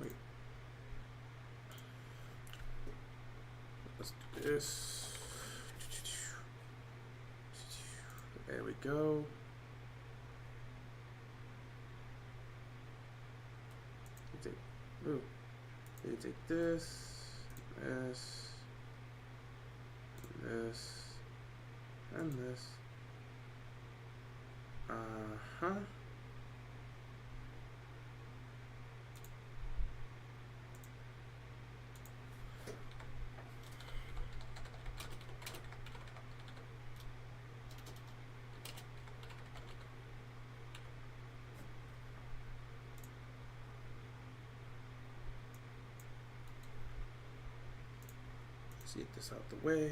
Wait. Let's do this. There we go. You take this, and this. Let's get this out the way.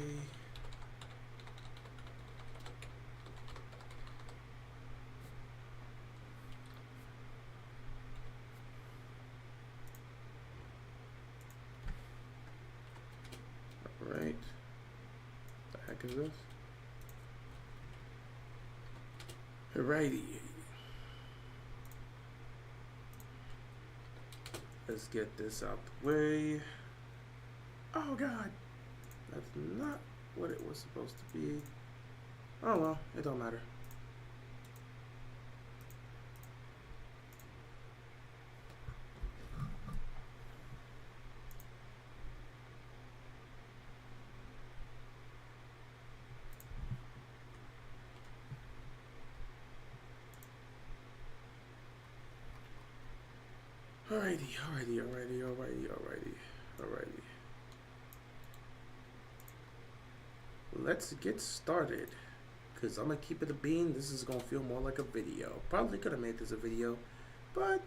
All right. The heck is this? Alrighty. Let's get this out the way. Oh God. That's not what it was supposed to be. Oh well, it don't matter. Alrighty. Let's get started, because I'm going to keep it a bean. This is going to feel more like a video. Probably could have made this a video, but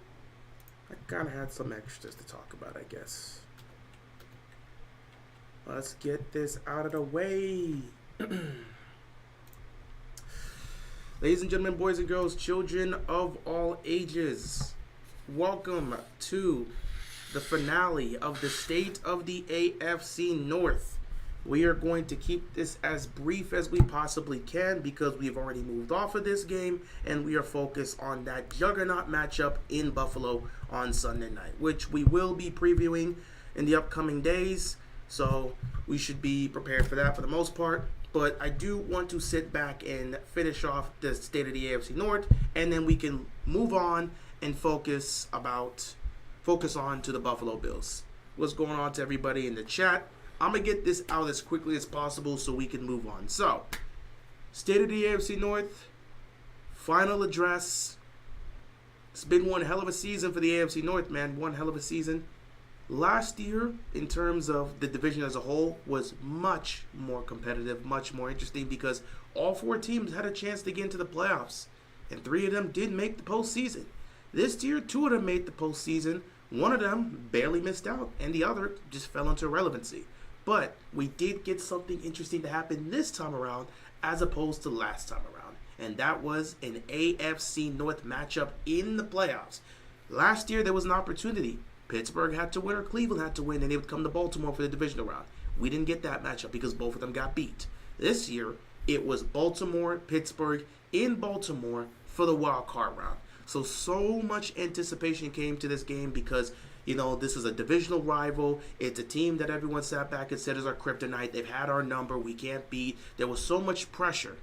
I kind of had some extras to talk about, I guess. Let's get this out of the way. Ladies and gentlemen, boys and girls, children of all ages, welcome to the finale of the State of the AFC North. We are going to keep this as brief as we possibly can because we've already moved off of this game and we are focused on that juggernaut matchup in Buffalo on Sunday night, which we will be previewing in the upcoming days. So we should be prepared for that for the most part. But I do want to sit back and finish off the State of the AFC North, and then we can move on and focus on to the Buffalo Bills. What's going on to everybody in the chat? I'm going to get this out as quickly as possible so we can move on. So, State of the AFC North, final address. It's been one hell of a season for the AFC North, man. One hell of a season. Last year, in terms of the division as a whole, was much more competitive, much more interesting because all four teams had a chance to get into the playoffs, and 3 of them did make the postseason. This year, 2 of them made the postseason. 1 of them barely missed out, and the other just fell into irrelevancy. But we did get something interesting to happen this time around as opposed to last time around, and that was an AFC North matchup in the playoffs. Last year, there was an opportunity. Pittsburgh had to win or Cleveland had to win, and they would come to Baltimore for the divisional round. We didn't get that matchup because both of them got beat. This year, it was Baltimore, Pittsburgh in Baltimore for the wild card round. So much anticipation came to this game because, you know, this is a divisional rival. It's a team that everyone sat back and said is our kryptonite. They've had our number. We can't beat. There was so much pressure.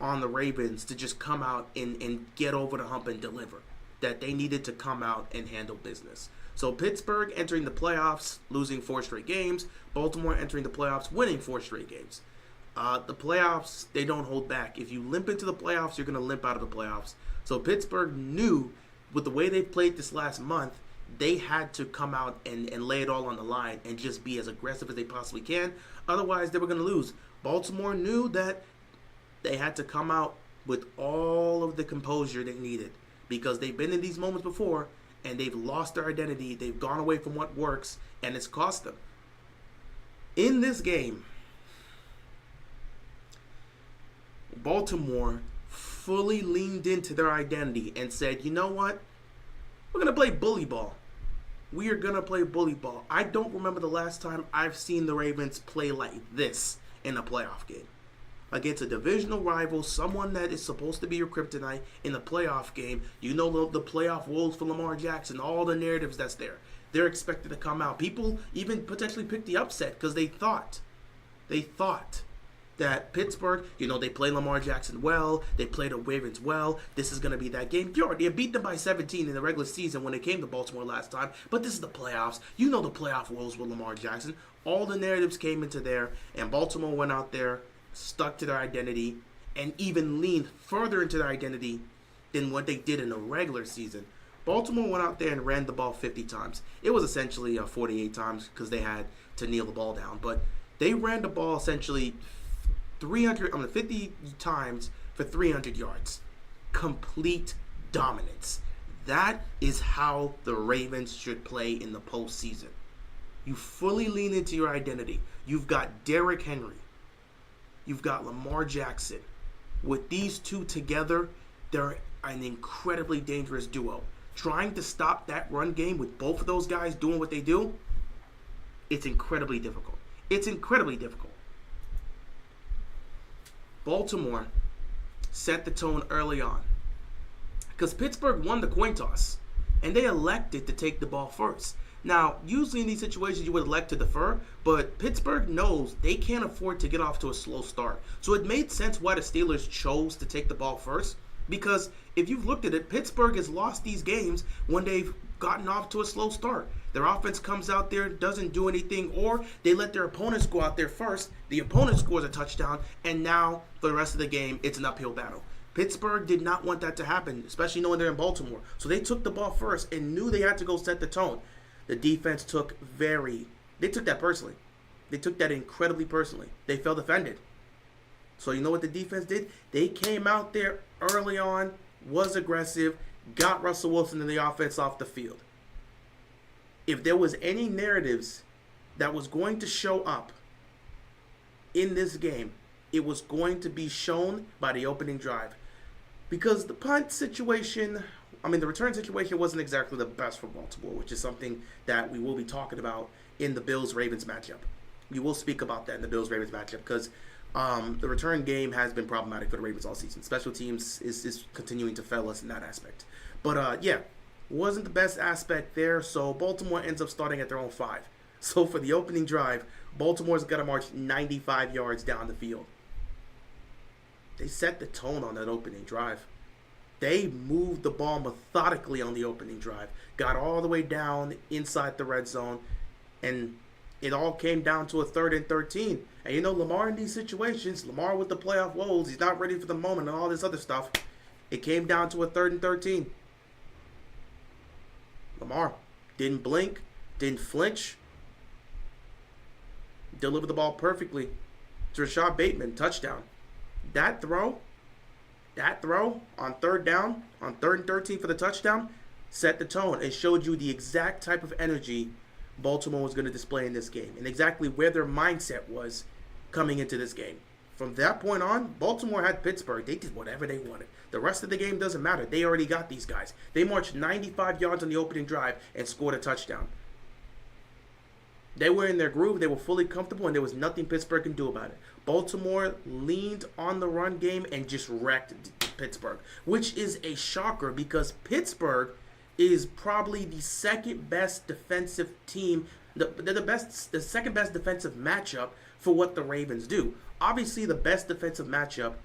On the Ravens to just come out and get over the hump and deliver, that they needed to come out and handle business. So Pittsburgh entering the playoffs, losing 4 straight games. Baltimore entering the playoffs, winning 4 straight games. The playoffs, they don't hold back. If you limp into the playoffs, you're going to limp out of the playoffs. So Pittsburgh knew with the way they played this last month, they had to come out and lay it all on the line and just be as aggressive as they possibly can. Otherwise, they were going to lose. Baltimore knew that they had to come out with all of the composure they needed because they've been in these moments before and they've lost their identity. They've gone away from what works, and it's cost them. In this game, Baltimore fully leaned into their identity and said, you know what? We're going to play bully ball. We are going to play bully ball. I don't remember the last time I've seen the Ravens play like this in a playoff game. Against a divisional rival, someone that is supposed to be your kryptonite in a playoff game. You know the playoff woes for Lamar Jackson, all the narratives that's there. They're expected to come out. People even potentially picked the upset because they thought that Pittsburgh, they play Lamar Jackson well. They play the Ravens well. This is going to be that game. They beat them by 17 in the regular season when they came to Baltimore last time. But this is the playoffs. You know the playoff woes with Lamar Jackson. All the narratives came into there, and Baltimore went out there, stuck to their identity, and even leaned further into their identity than what they did in the regular season. Baltimore went out there and ran the ball 50 times. It was essentially 48 times because they had to kneel the ball down. But they ran the ball essentially 50 times for 300 yards. Complete dominance. That is how the Ravens should play in the postseason. You fully lean into your identity. You've got Derrick Henry. You've got Lamar Jackson. With these two together, they're an incredibly dangerous duo. Trying to stop that run game with both of those guys doing what they do, it's incredibly difficult. It's incredibly difficult. Baltimore set the tone early on because Pittsburgh won the coin toss and they elected to take the ball first. Now, usually in these situations you would elect to defer, but Pittsburgh knows they can't afford to get off to a slow start. So it made sense why the Steelers chose to take the ball first, because if you've looked at it, Pittsburgh has lost these games when they've gotten off to a slow start. Their offense comes out there, doesn't do anything, or they let their opponents go out there first. The opponent scores a touchdown, and now for the rest of the game, it's an uphill battle. Pittsburgh did not want that to happen, especially knowing they're in Baltimore. So they took the ball first and knew they had to go set the tone. The defense took that personally. They took that incredibly personally. They felt offended. So you know what the defense did? They came out there early on, was aggressive, got Russell Wilson and the offense off the field. If there was any narratives that was going to show up in this game, it was going to be shown by the opening drive. Because the return situation wasn't exactly the best for Baltimore, which is something that we will be talking about in the Bills-Ravens matchup. We will speak about that in the Bills-Ravens matchup because the return game has been problematic for the Ravens all season. Special teams is continuing to fail us in that aspect. But, wasn't the best aspect there, so Baltimore ends up starting at their own 5. So for the opening drive, Baltimore's got to march 95 yards down the field. They set the tone on that opening drive. They moved the ball methodically on the opening drive, got all the way down inside the red zone, and it all came down to a 3rd and 13. And Lamar in these situations, Lamar with the playoff woes, he's not ready for the moment and all this other stuff. It came down to a 3rd and 13. Lamar didn't blink, didn't flinch, delivered the ball perfectly to Rashad Bateman, touchdown. That throw on 3rd down, on 3rd and 13 for the touchdown, set the tone. It showed you the exact type of energy Baltimore was going to display in this game and exactly where their mindset was coming into this game. From that point on, Baltimore had Pittsburgh. They did whatever they wanted. The rest of the game doesn't matter. They already got these guys. They marched 95 yards on the opening drive and scored a touchdown. They were in their groove. They were fully comfortable, and there was nothing Pittsburgh can do about it. Baltimore leaned on the run game and just wrecked Pittsburgh, which is a shocker because Pittsburgh is probably the second best defensive team. They're the second best defensive matchup for what the Ravens do. Obviously, the best defensive matchup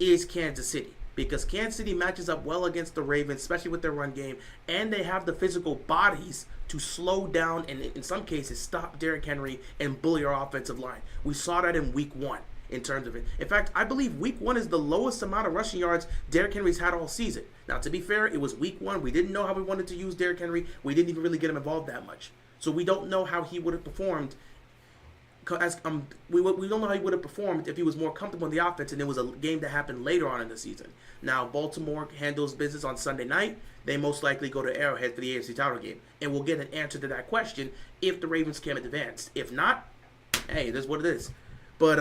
is Kansas City because Kansas City matches up well against the Ravens, especially with their run game, and they have the physical bodies to slow down and in some cases stop Derrick Henry and bully our offensive line. We saw that in week 1. in terms of it. In fact, I believe week 1 is the lowest amount of rushing yards Derrick Henry's had all season. Now, to be fair, it was week 1. We didn't know how we wanted to use Derrick Henry. We didn't even really get him involved that much. So we don't know how he would have performed. We don't know how he would have performed if he was more comfortable in the offense and it was a game that happened later on in the season. Now, Baltimore handles business on Sunday night. They most likely go to Arrowhead for the AFC title game. And we'll get an answer to that question if the Ravens can advance. If not, hey, that's what it is. But,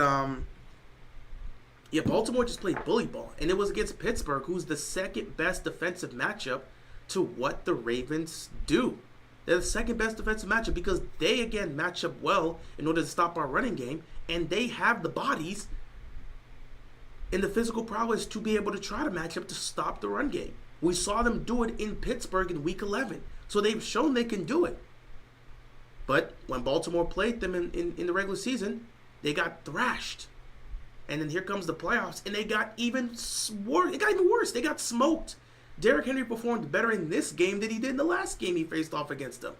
yeah, Baltimore just played bully ball. And it was against Pittsburgh, who's the second best defensive matchup to what the Ravens do. They're the second best defensive matchup because they, again, match up well in order to stop our running game. And they have the bodies and the physical prowess to be able to try to match up to stop the run game. We saw them do it in Pittsburgh in Week 11. So they've shown they can do it. But when Baltimore played them in the regular season, they got thrashed. And then here comes the playoffs, and they got even worse. It got even worse. They got smoked. Derrick Henry performed better in this game than he did in the last game he faced off against them.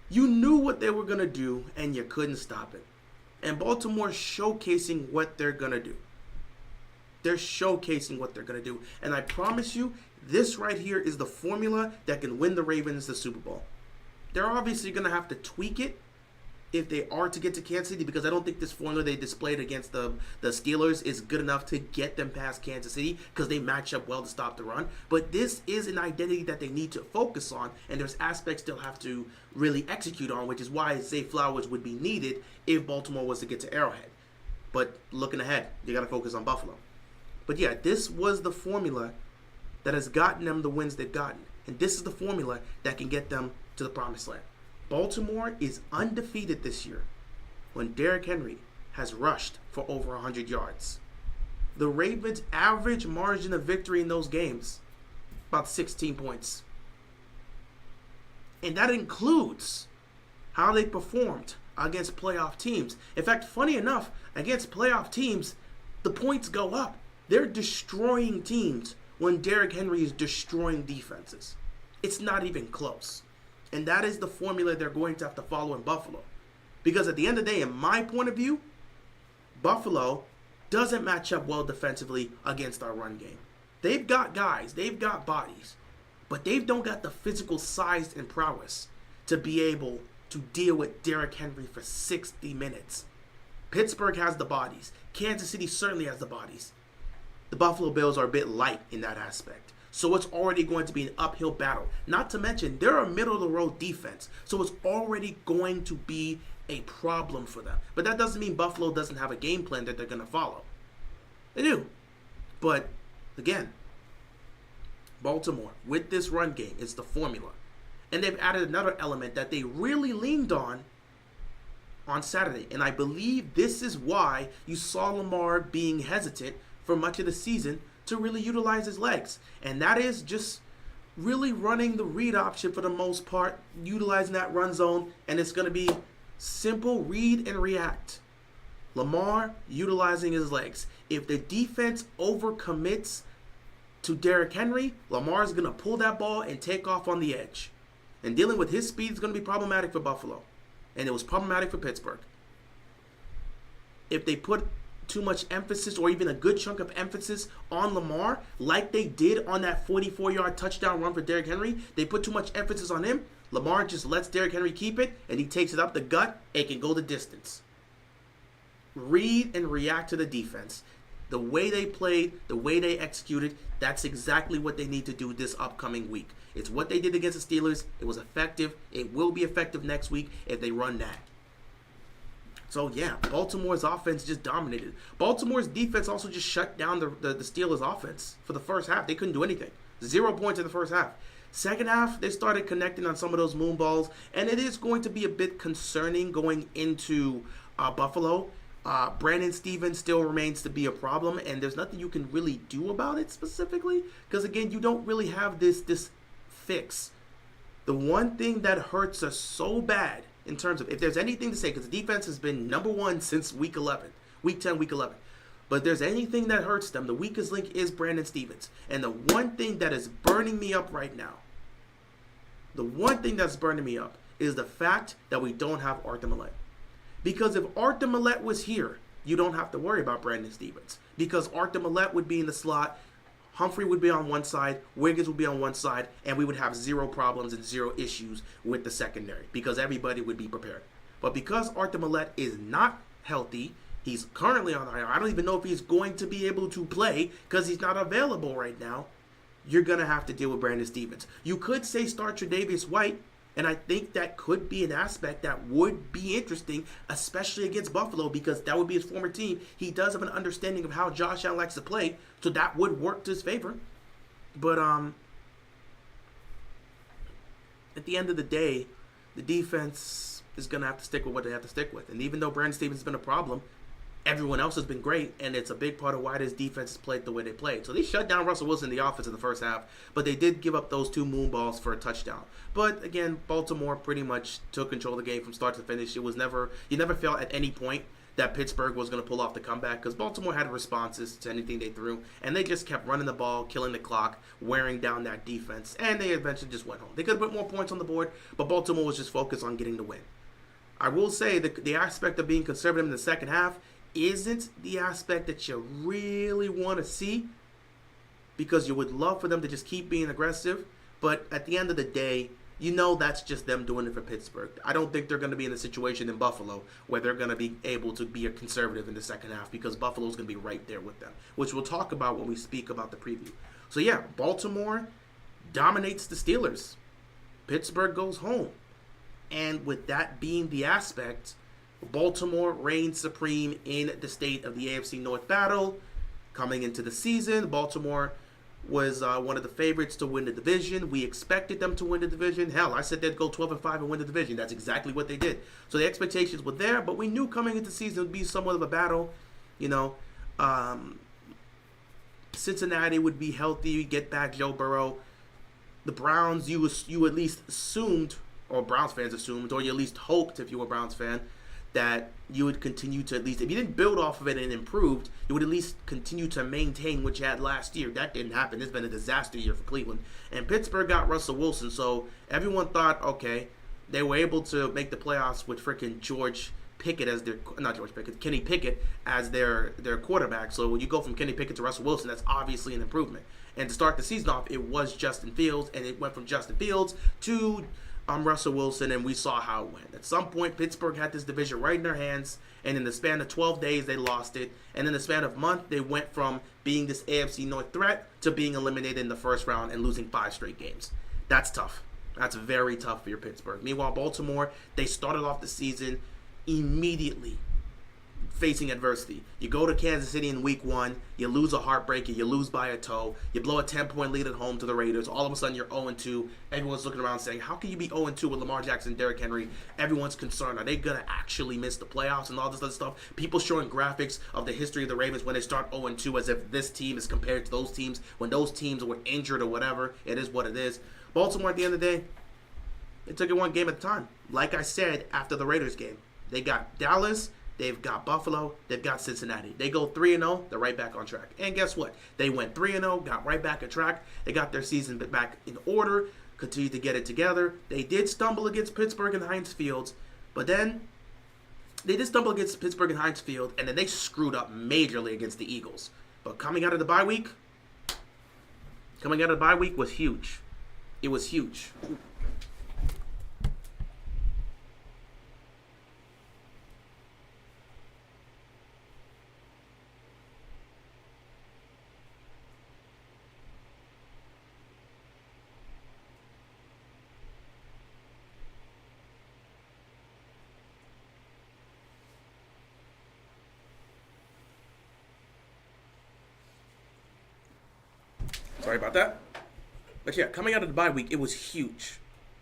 You knew what they were going to do, and you couldn't stop it. And Baltimore showcasing what they're going to do. They're showcasing what they're going to do. And I promise you, this right here is the formula that can win the Ravens the Super Bowl. They're obviously going to have to tweak it if they are to get to Kansas City, because I don't think this formula they displayed against the Steelers is good enough to get them past Kansas City, because they match up well to stop the run. But this is an identity that they need to focus on, and there's aspects they'll have to really execute on, which is why Zay Flowers would be needed if Baltimore was to get to Arrowhead. But looking ahead, you got to focus on Buffalo. But yeah, this was the formula that has gotten them the wins they've gotten. And this is the formula that can get them to the promised land. Baltimore is undefeated this year when Derrick Henry has rushed for over 100 yards. The Ravens' average margin of victory in those games, about 16 points. And that includes how they performed against playoff teams. In fact, funny enough, against playoff teams, the points go up. They're destroying teams when Derrick Henry is destroying defenses. It's not even close. And that is the formula they're going to have to follow in Buffalo. Because at the end of the day, in my point of view, Buffalo doesn't match up well defensively against our run game. They've got guys, they've got bodies, but they don't got the physical size and prowess to be able to deal with Derrick Henry for 60 minutes. Pittsburgh has the bodies. Kansas City certainly has the bodies. The Buffalo Bills are a bit light in that aspect. So it's already going to be an uphill battle. Not to mention, they're a middle-of-the-road defense. So it's already going to be a problem for them. But that doesn't mean Buffalo doesn't have a game plan that they're going to follow. They do. But, again, Baltimore, with this run game, it's the formula. And they've added another element that they really leaned on Saturday. And I believe this is why you saw Lamar being hesitant for much of the season to really utilize his legs. And that is just really running the read option for the most part, utilizing that run zone, and it's going to be simple read and react. Lamar utilizing his legs. If the defense overcommits to Derrick Henry, Lamar is going to pull that ball and take off on the edge. And dealing with his speed is going to be problematic for Buffalo. And it was problematic for Pittsburgh. If they put too much emphasis, or even a good chunk of emphasis, on Lamar, like they did on that 44-yard touchdown run for Derrick Henry, they put too much emphasis on him. Lamar just lets Derrick Henry keep it, and he takes it up the gut and can go the distance. Read and react to the defense. The way they played, the way they executed, that's exactly what they need to do this upcoming week. It's what they did against the Steelers. It was effective. It will be effective next week if they run that. So, yeah, Baltimore's offense just dominated. Baltimore's defense also just shut down the Steelers' offense for the first half. They couldn't do anything. 0 points in the first half. Second half, they started connecting on some of those moon balls, and it is going to be a bit concerning going into Buffalo. Brandon Stevens still remains to be a problem, and there's nothing you can really do about it specifically, because, again, you don't really have this fix. The one thing that hurts us so bad, in terms of, if there's anything to say, because the defense has been number one since week 11, week 10, week 11. But if there's anything that hurts them, the weakest link is Brandon Stevens. And the one thing that is burning me up right now, is the fact that we don't have Arthur Millette. Because if Arthur Millette was here, you don't have to worry about Brandon Stevens because Arthur Millette would be in the slot, Humphrey would be on one side, Wiggins would be on one side, and we would have zero problems and zero issues with the secondary because everybody would be prepared. But because Arthur Millette is not healthy, he's currently on IR. I don't even know if he's going to be able to play because he's not available right now. You're going to have to deal with Brandon Stevens. You could say start Tre'Davious White, and I think that could be an aspect that would be interesting, especially against Buffalo, because that would be his former team. He does have an understanding of how Josh Allen likes to play, so that would work to his favor. But at the end of the day, the defense is going to have to stick with what they have to stick with. And even though Brandon Stevens has been a problem, everyone else has been great, and it's a big part of why this defense has played the way they played. So they shut down Russell Wilson in the offense in the first half, but they did give up those 2 moon balls for a touchdown. But again, Baltimore pretty much took control of the game from start to finish. It was never, you never felt at any point that Pittsburgh was going to pull off the comeback because Baltimore had responses to anything they threw, and they just kept running the ball, killing the clock, wearing down that defense, and they eventually just went home. They could have put more points on the board, but Baltimore was just focused on getting the win. I will say the aspect of being conservative in the second half isn't the aspect that you really want to see because you would love for them to just keep being aggressive. But at the end of the day, you know that's just them doing it for Pittsburgh. I don't think they're going to be in a situation in Buffalo where they're going to be able to be a conservative in the second half because Buffalo's going to be right there with them, which we'll talk about when we speak about the preview. So yeah, Baltimore dominates the Steelers. Pittsburgh goes home. And with that being the aspect, Baltimore reigns supreme in the state of the AFC North battle. Coming into the season, Baltimore was one of the favorites to win the division. We expected them to win the division. Hell, I said they'd go 12-5 and win the division. That's exactly what they did. So the expectations were there, but we knew coming into the season it would be somewhat of a battle. You know, Cincinnati would be healthy, get back Joe Burrow. The Browns, you at least assumed, or Browns fans assumed, or you at least hoped if you were a Browns fan, that you would continue to at least, if you didn't build off of it and improved, you would at least continue to maintain what you had last year. That didn't happen. It's been a disaster year for Cleveland. And Pittsburgh got Russell Wilson, so everyone thought, okay, they were able to make the playoffs with freaking Kenny Pickett as their quarterback. So when you go from Kenny Pickett to Russell Wilson, that's obviously an improvement. And to start the season off, it was Justin Fields, and it went from Justin Fields to Russell Wilson, and we saw how it went. At some point, Pittsburgh had this division right in their hands, and in the span of 12 days, they lost it. And in the span of a month, they went from being this AFC North threat to being eliminated in the first round and losing 5 straight games. That's tough. That's very tough for your Pittsburgh. Meanwhile, Baltimore, they started off the season immediately facing adversity. You go to Kansas City in week 1, you lose a heartbreaker, you lose by a toe, you blow a 10-point lead at home to the Raiders, all of a sudden you're 0-2, everyone's looking around saying, how can you be 0-2 with Lamar Jackson and Derrick Henry? Everyone's concerned, are they going to actually miss the playoffs and all this other stuff? People showing graphics of the history of the Ravens when they start 0-2 as if this team is compared to those teams, when those teams were injured or whatever. It is what it is. Baltimore, at the end of the day, they took it one game at a time. Like I said after the Raiders game, they got Dallas, they've got Buffalo, they've got Cincinnati. They go 3-0, they're right back on track. And guess what? They went 3-0, got right back on track. They got their season back in order, continued to get it together. They did stumble against Pittsburgh and Heinz Field, but then they did stumble against Pittsburgh and Heinz Field, and then they screwed up majorly against the Eagles. But coming out of the bye week was huge. It was huge. Sorry about that. But yeah, coming out of the bye week, it was huge.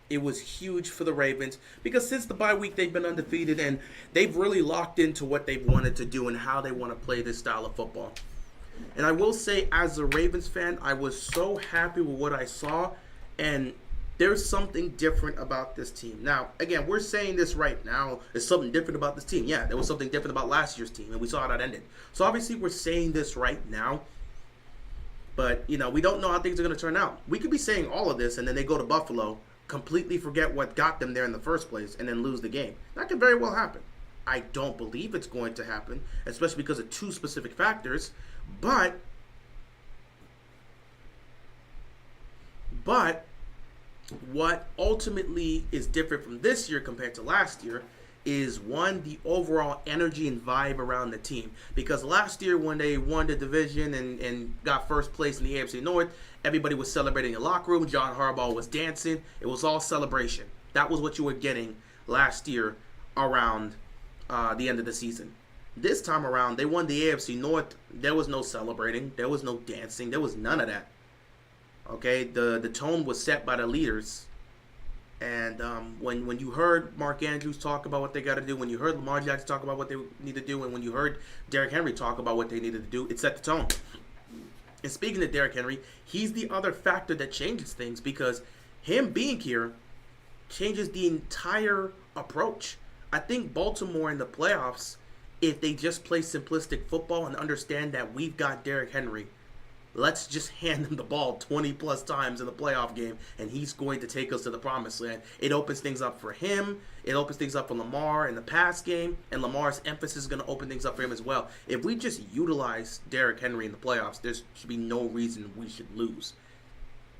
It was huge for the Ravens because since the bye week, they've been undefeated and they've really locked into what they've wanted to do and how they want to play this style of football. And I will say, as a Ravens fan, I was so happy with what I saw, and there's something different about this team. Now, again, we're saying this right now. There's something different about this team. Yeah, there was something different about last year's team, and we saw how that ended. So obviously, we're saying this right now. But, you know, we don't know how things are going to turn out. We could be saying all of this, and then they go to Buffalo, completely forget what got them there in the first place, and then lose the game. That could very well happen. I don't believe it's going to happen, especially because of two specific factors. But what ultimately is different from this year compared to last year is, one, the overall energy and vibe around the team. Because last year when they won the division and got first place in the AFC North, everybody was celebrating in the locker room. John Harbaugh was dancing. It was all celebration. That was what you were getting last year around the end of the season. This time around, they won the AFC North. There was no celebrating. There was no dancing. There was none of that. Okay, the tone was set by the leaders. And when you heard Mark Andrews talk about what they got to do, when you heard Lamar Jackson talk about what they need to do, and when you heard Derrick Henry talk about what they needed to do, it set the tone. And speaking of Derrick Henry, he's the other factor that changes things, because him being here changes the entire approach. I think Baltimore in the playoffs, if they just play simplistic football and understand that we've got Derrick Henry, let's just hand him the ball 20-plus times in the playoff game, and he's going to take us to the promised land. It opens things up for him. It opens things up for Lamar in the pass game, and Lamar's emphasis is going to open things up for him as well. If we just utilize Derrick Henry in the playoffs, there should be no reason we should lose.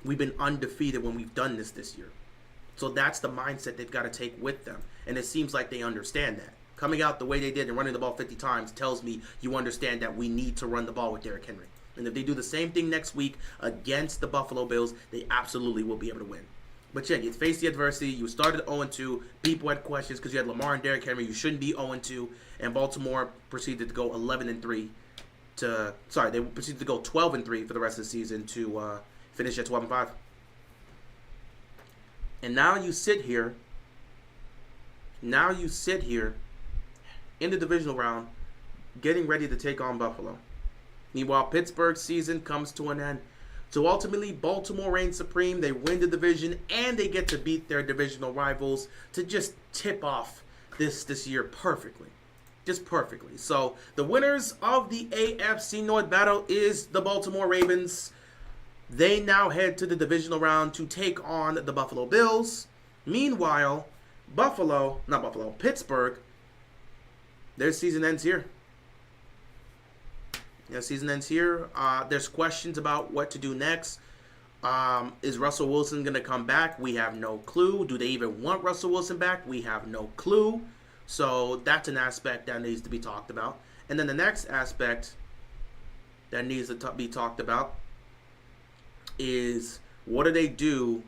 We've been undefeated when we've done this year. So that's the mindset they've got to take with them, and it seems like they understand that. Coming out the way they did and running the ball 50 times tells me you understand that we need to run the ball with Derrick Henry. And if they do the same thing next week against the Buffalo Bills, they absolutely will be able to win. But yeah, you face the adversity. You started 0-2. People had questions because you had Lamar and Derrick Henry. You shouldn't be 0-2. And Baltimore proceeded to go 11-3 they proceeded to go 12-3 for the rest of the season to finish at 12-5. And now you sit here in the divisional round getting ready to take on Buffalo. Meanwhile, Pittsburgh's season comes to an end. So ultimately, Baltimore reigns supreme. They win the division, and they get to beat their divisional rivals to just tip off this year perfectly. Just perfectly. So the winners of the AFC North battle is the Baltimore Ravens. They now head to the divisional round to take on the Buffalo Bills. Meanwhile, Pittsburgh, their season ends here. Season ends here. There's questions about what to do next. Is Russell Wilson going to come back? We have no clue. Do they even want Russell Wilson back? We have no clue. So that's an aspect that needs to be talked about. And then the next aspect that needs to be talked about is, what do they do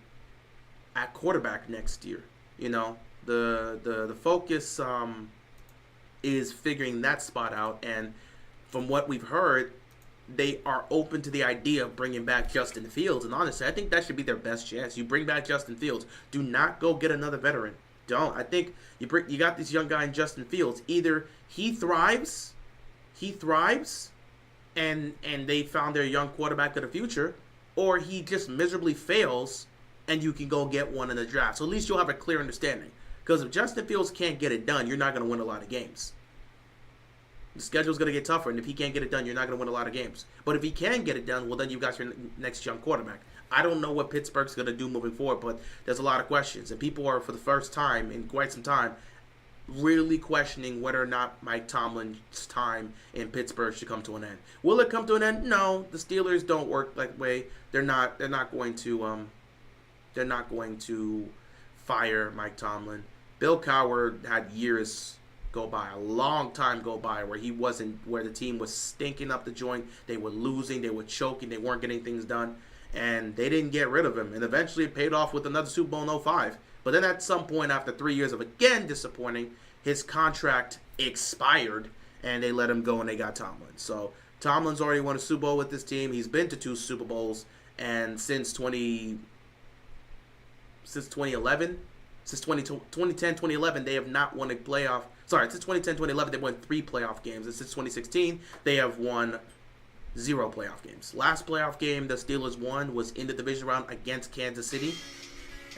at quarterback next year? The focus is figuring that spot out, and from what we've heard, they are open to the idea of bringing back Justin Fields. And honestly, I think that should be their best chance. You bring back Justin Fields. Do not go get another veteran. Don't. I think you got this young guy in Justin Fields. Either he thrives, and they found their young quarterback of the future, or he just miserably fails, and you can go get one in the draft. So at least you'll have a clear understanding. Because if Justin Fields can't get it done, you're not going to win a lot of games. The schedule's going to get tougher, and if he can't get it done, you're not going to win a lot of games. But if he can get it done, well, then you've got your next young quarterback. I don't know what Pittsburgh's going to do moving forward, but there's a lot of questions. And people are, for the first time in quite some time, really questioning whether or not Mike Tomlin's time in Pittsburgh should come to an end. Will it come to an end? No. The Steelers don't work that way. They're not going to fire Mike Tomlin. Bill Cowher had years go by, a long time go by, where the team was stinking up the joint. They were losing, they were choking, they weren't getting things done, and they didn't get rid of him. And eventually it paid off with another Super Bowl in 2005. But then at some point, after 3 years of again disappointing, his contract expired, and they let him go, and they got Tomlin. So Tomlin's already won a Super Bowl with this team. He's been to 2 Super Bowls, and since 2010, 2011, they have not won a playoff. Since 2010, 2011, they won 3 playoff games. And since 2016, they have won 0 playoff games. Last playoff game the Steelers won was in the division round against Kansas City.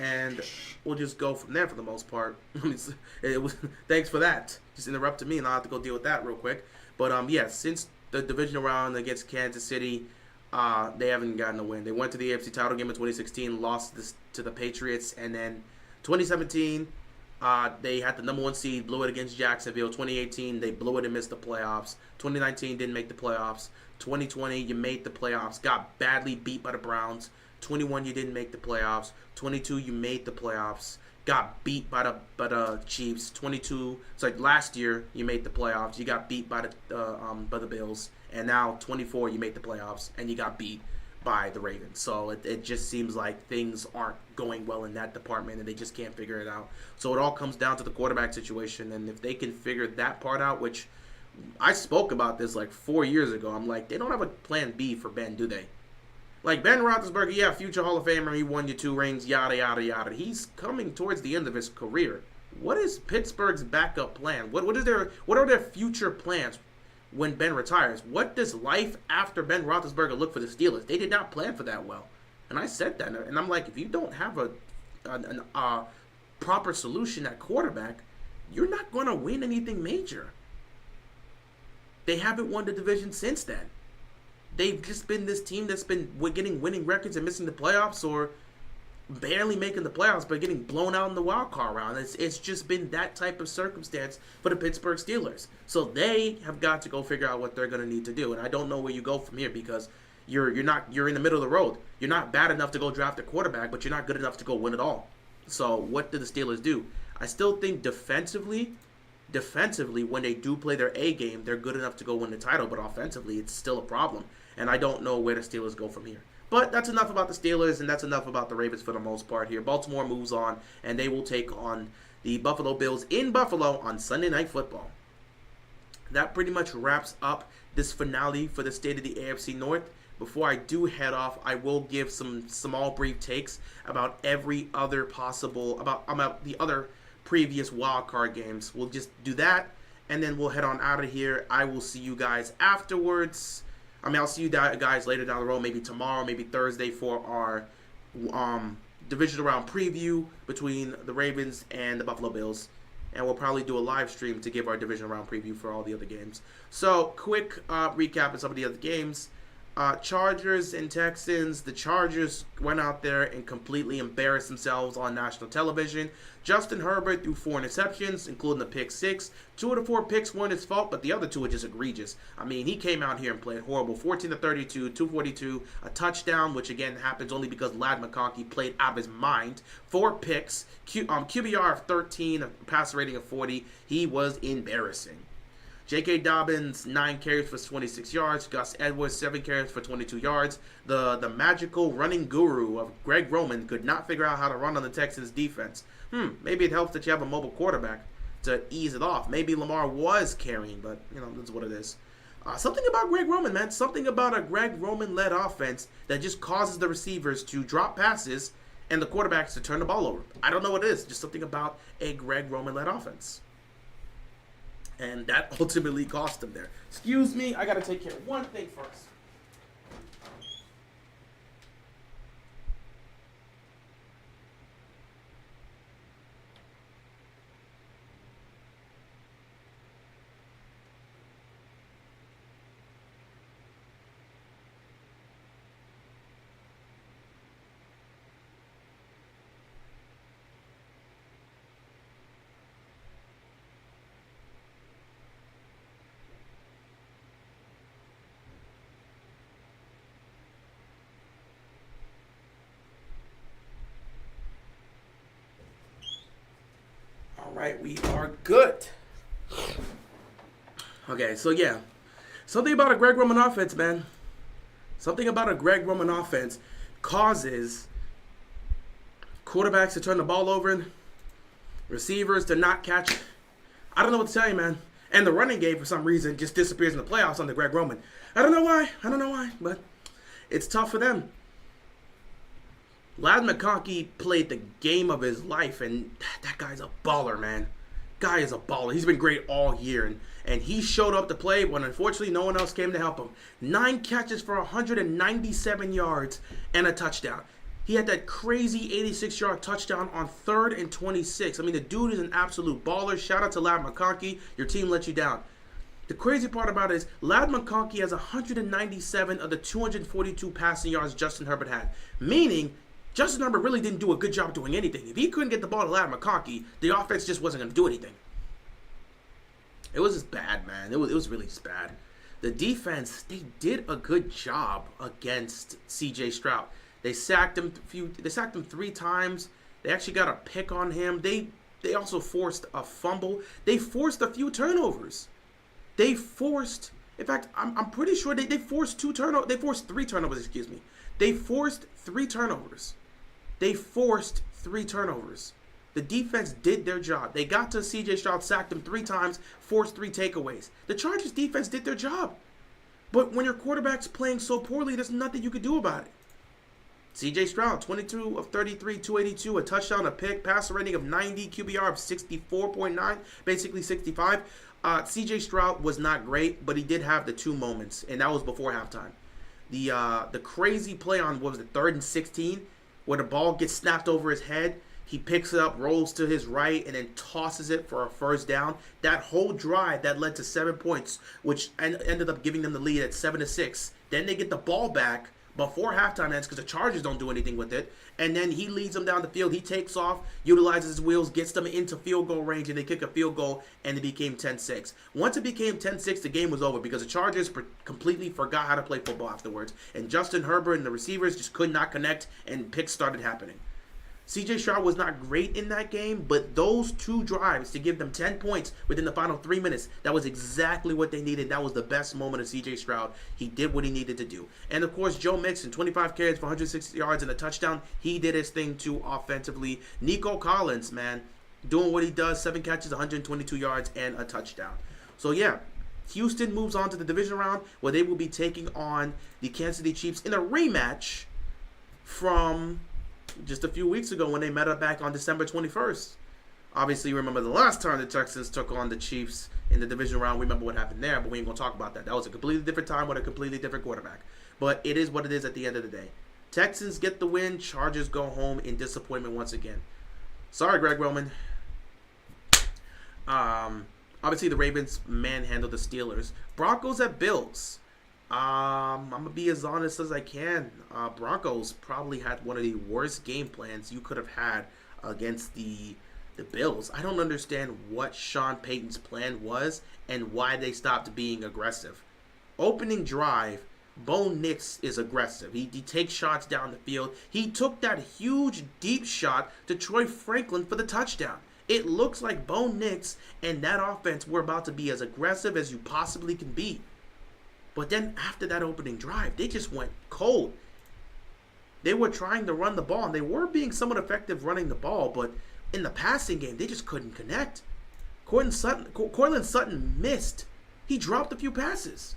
And we'll just go from there for the most part. Thanks for that. Just interrupted me, and I'll have to go deal with that real quick. But, since the divisional round against Kansas City, they haven't gotten a win. They went to the AFC title game in 2016, lost to the Patriots, and then 2017, They had the number 1 seed, blew it against Jacksonville. 2018, they blew it and missed the playoffs. 2019, didn't make the playoffs. 2020, you made the playoffs, got badly beat by the Browns. 21, you didn't make the playoffs. 22, you made the playoffs, got beat by the Chiefs. 22, it's like last year you made the playoffs, you got beat by the Bills, and now 24, you made the playoffs and you got beat by the Ravens. So it just seems like things aren't going well in that department, and they just can't figure it out. So it all comes down to the quarterback situation, and if they can figure that part out, which I spoke about this like 4 years ago, I'm like, they don't have a plan B for Ben, do they? Like Ben Roethlisberger, yeah, future Hall of Famer, he won you 2 rings, yada, yada, yada. He's coming towards the end of his career. What is Pittsburgh's backup plan? What are their future plans when Ben retires? What does life after Ben Roethlisberger look for the Steelers? They did not plan for that well. And I said that, and I'm like, if you don't have a proper solution at quarterback, you're not going to win anything major. They haven't won the division since then. They've just been this team that's been getting winning records and missing the playoffs, or barely making the playoffs but getting blown out in the wild card round. It's just been that type of circumstance for the Pittsburgh Steelers. So they have got to go figure out what they're going to need to do. And I don't know where you go from here, because you're in the middle of the road. You're not bad enough to go draft a quarterback, but you're not good enough to go win it all. So what do the Steelers do? I still think defensively, when they do play their A game, they're good enough to go win the title, but offensively, it's still a problem. And I don't know where the Steelers go from here. But that's enough about the Steelers, and that's enough about the Ravens for the most part here. Baltimore moves on, and they will take on the Buffalo Bills in Buffalo on Sunday Night Football. That pretty much wraps up this finale for the State of the AFC North. Before I do head off, I will give some small brief takes about every other possible, about the other previous wildcard games. We'll just do that, and then we'll head on out of here. I will see you guys afterwards. I'll see you guys later down the road, maybe tomorrow, maybe Thursday, for our divisional round preview between the Ravens and the Buffalo Bills. And we'll probably do a live stream to give our divisional round preview for all the other games. So, quick recap of some of the other games. Chargers and Texans. The Chargers went out there and completely embarrassed themselves on national television. Justin Herbert threw 4 interceptions, including the pick 6. 2 of the 4 picks weren't his fault, but the other 2 were just egregious. I mean, he came out here and played horrible. 14 to 32, 242, a touchdown, which again happens only because Ladd McConkey played out of his mind. 4 picks, QBR of 13, a passer rating of 40. He was embarrassing. J.K. Dobbins, 9 carries for 26 yards. Gus Edwards, 7 carries for 22 yards. The magical running guru of Greg Roman could not figure out how to run on the Texans' defense. Maybe it helps that you have a mobile quarterback to ease it off. Maybe Lamar was carrying, but, that's what it is. Something about Greg Roman, man. Something about a Greg Roman-led offense that just causes the receivers to drop passes and the quarterbacks to turn the ball over. I don't know what it is. Just something about a Greg Roman-led offense. And that ultimately cost them there. Excuse me, I got to take care of one thing first. All right, we are good. Okay, so yeah. Something about a Greg Roman offense, man. Something about a Greg Roman offense causes quarterbacks to turn the ball over and receivers to not catch. I don't know what to tell you, man. And the running game, for some reason, just disappears in the playoffs under Greg Roman. I don't know why, but it's tough for them. Ladd McConkey played the game of his life, and that guy's a baller, man. Guy is a baller. He's been great all year, and he showed up to play when, unfortunately, no one else came to help him. 9 catches for 197 yards and a touchdown. He had that crazy 86-yard touchdown on 3rd and 26. I mean, the dude is an absolute baller. Shout out to Ladd McConkey. Your team let you down. The crazy part about it is Ladd McConkey has 197 of the 242 passing yards Justin Herbert had, meaning Justin Herbert really didn't do a good job doing anything. If he couldn't get the ball to Ladd McConkey, the offense just wasn't going to do anything. It was just bad, man. It was really just bad. The defense, they did a good job against C.J. Stroud. They sacked him 3 times. They actually got a pick on him. They also forced a fumble. They forced a few turnovers. In fact, I'm pretty sure they forced 3 turnovers. They forced 3 turnovers. The defense did their job. They got to C.J. Stroud, sacked him 3 times, forced 3 takeaways. The Chargers defense did their job. But when your quarterback's playing so poorly, there's nothing you could do about it. C.J. Stroud, 22 of 33, 282, a touchdown, a pick, passer rating of 90, QBR of 64.9, basically 65. C.J. Stroud was not great, but he did have the 2 moments, and that was before halftime. The crazy play on, what was it, 3rd and 16, where the ball gets snapped over his head. He picks it up, rolls to his right, and then tosses it for a first down. That whole drive that led to 7 points, which ended up giving them the lead at 7-6. Then they get the ball back before halftime ends because the Chargers don't do anything with it. And then he leads them down the field. He takes off, utilizes his wheels, gets them into field goal range, and they kick a field goal, and it became 10-6. Once it became 10-6, the game was over because the Chargers completely forgot how to play football afterwards. And Justin Herbert and the receivers just could not connect, and picks started happening. C.J. Stroud was not great in that game, but those 2 drives to give them 10 points within the final 3 minutes, that was exactly what they needed. That was the best moment of C.J. Stroud. He did what he needed to do. And, of course, Joe Mixon, 25 carries for 160 yards and a touchdown. He did his thing, too, offensively. Nico Collins, man, doing what he does, 7 catches, 122 yards, and a touchdown. So, yeah, Houston moves on to the division round where they will be taking on the Kansas City Chiefs in a rematch from just a few weeks ago when they met up back on December 21st. Obviously, you remember the last time the Texans took on the Chiefs in the division round. We remember what happened there, but we ain't going to talk about that. That was a completely different time with a completely different quarterback. But it is what it is at the end of the day. Texans get the win. Chargers go home in disappointment once again. Sorry, Greg Roman. Obviously, the Ravens manhandled the Steelers. Broncos at Bills. I'm going to be as honest as I can. Broncos probably had one of the worst game plans you could have had against the Bills. I don't understand what Sean Payton's plan was and why they stopped being aggressive. Opening drive, Bo Nix is aggressive. He takes shots down the field. He took that huge deep shot to Troy Franklin for the touchdown. It looks like Bo Nix and that offense were about to be as aggressive as you possibly can be. But then after that opening drive, they just went cold. They were trying to run the ball, and they were being somewhat effective running the ball, but in the passing game, they just couldn't connect. Courtland Sutton missed. He dropped a few passes.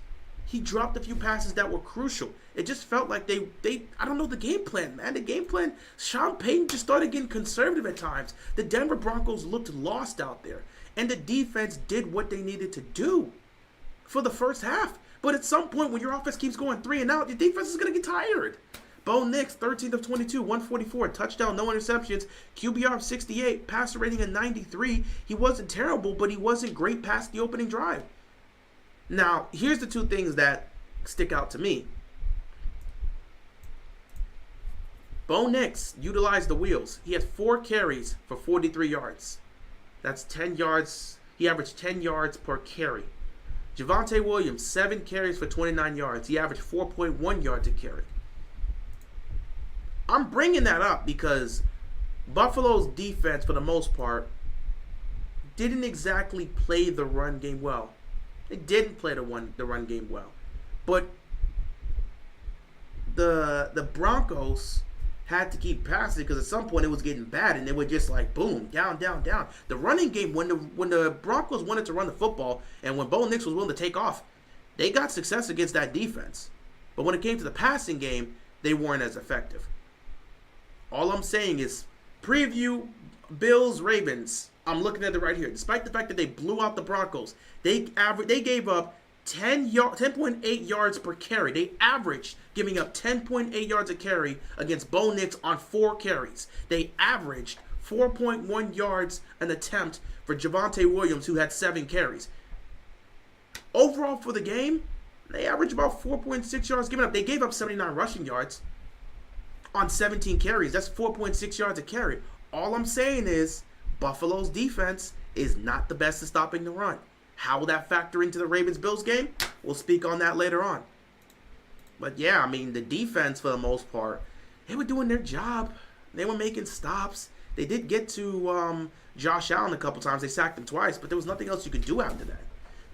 That were crucial. It just felt like they I don't know the game plan, man. The game plan, Sean Payton just started getting conservative at times. The Denver Broncos looked lost out there, and the defense did what they needed to do for the first half. But at some point, when your offense keeps going 3 and out, your defense is going to get tired. Bo Nix, 13 of 22, 144, touchdown, no interceptions, QBR of 68, passer rating of 93. He wasn't terrible, but he wasn't great past the opening drive. Now, here's the 2 things that stick out to me. Bo Nix utilized the wheels. He had 4 carries for 43 yards. That's 10 yards. He averaged 10 yards per carry. Javonte Williams, 7 carries for 29 yards. He averaged 4.1 yards a carry. I'm bringing that up because Buffalo's defense, for the most part, didn't exactly play the run game well. They didn't play the run game well. But the Broncos had to keep passing because at some point it was getting bad and they were just like boom, down, down, down. The running game, when the Broncos wanted to run the football and when Bo Nix was willing to take off, they got success against that defense. But when it came to the passing game, they weren't as effective. All I'm saying is preview Bills Ravens. I'm looking at it right here. Despite the fact that they blew out the Broncos, they gave up 10.8 yards per carry. They averaged giving up 10.8 yards a carry against Bo Nix on 4 carries. They averaged 4.1 yards an attempt for Javonte Williams, who had 7 carries. Overall for the game, they averaged about 4.6 yards given up. They gave up 79 rushing yards. on 17 carries. That's 4.6 yards a carry. All I'm saying is Buffalo's defense is not the best at stopping the run. How will that factor into the Ravens-Bills game? We'll speak on that later on. But yeah, I mean, the defense, for the most part, they were doing their job. They were making stops. They did get to Josh Allen a couple times. They sacked him twice, but there was nothing else you could do after that.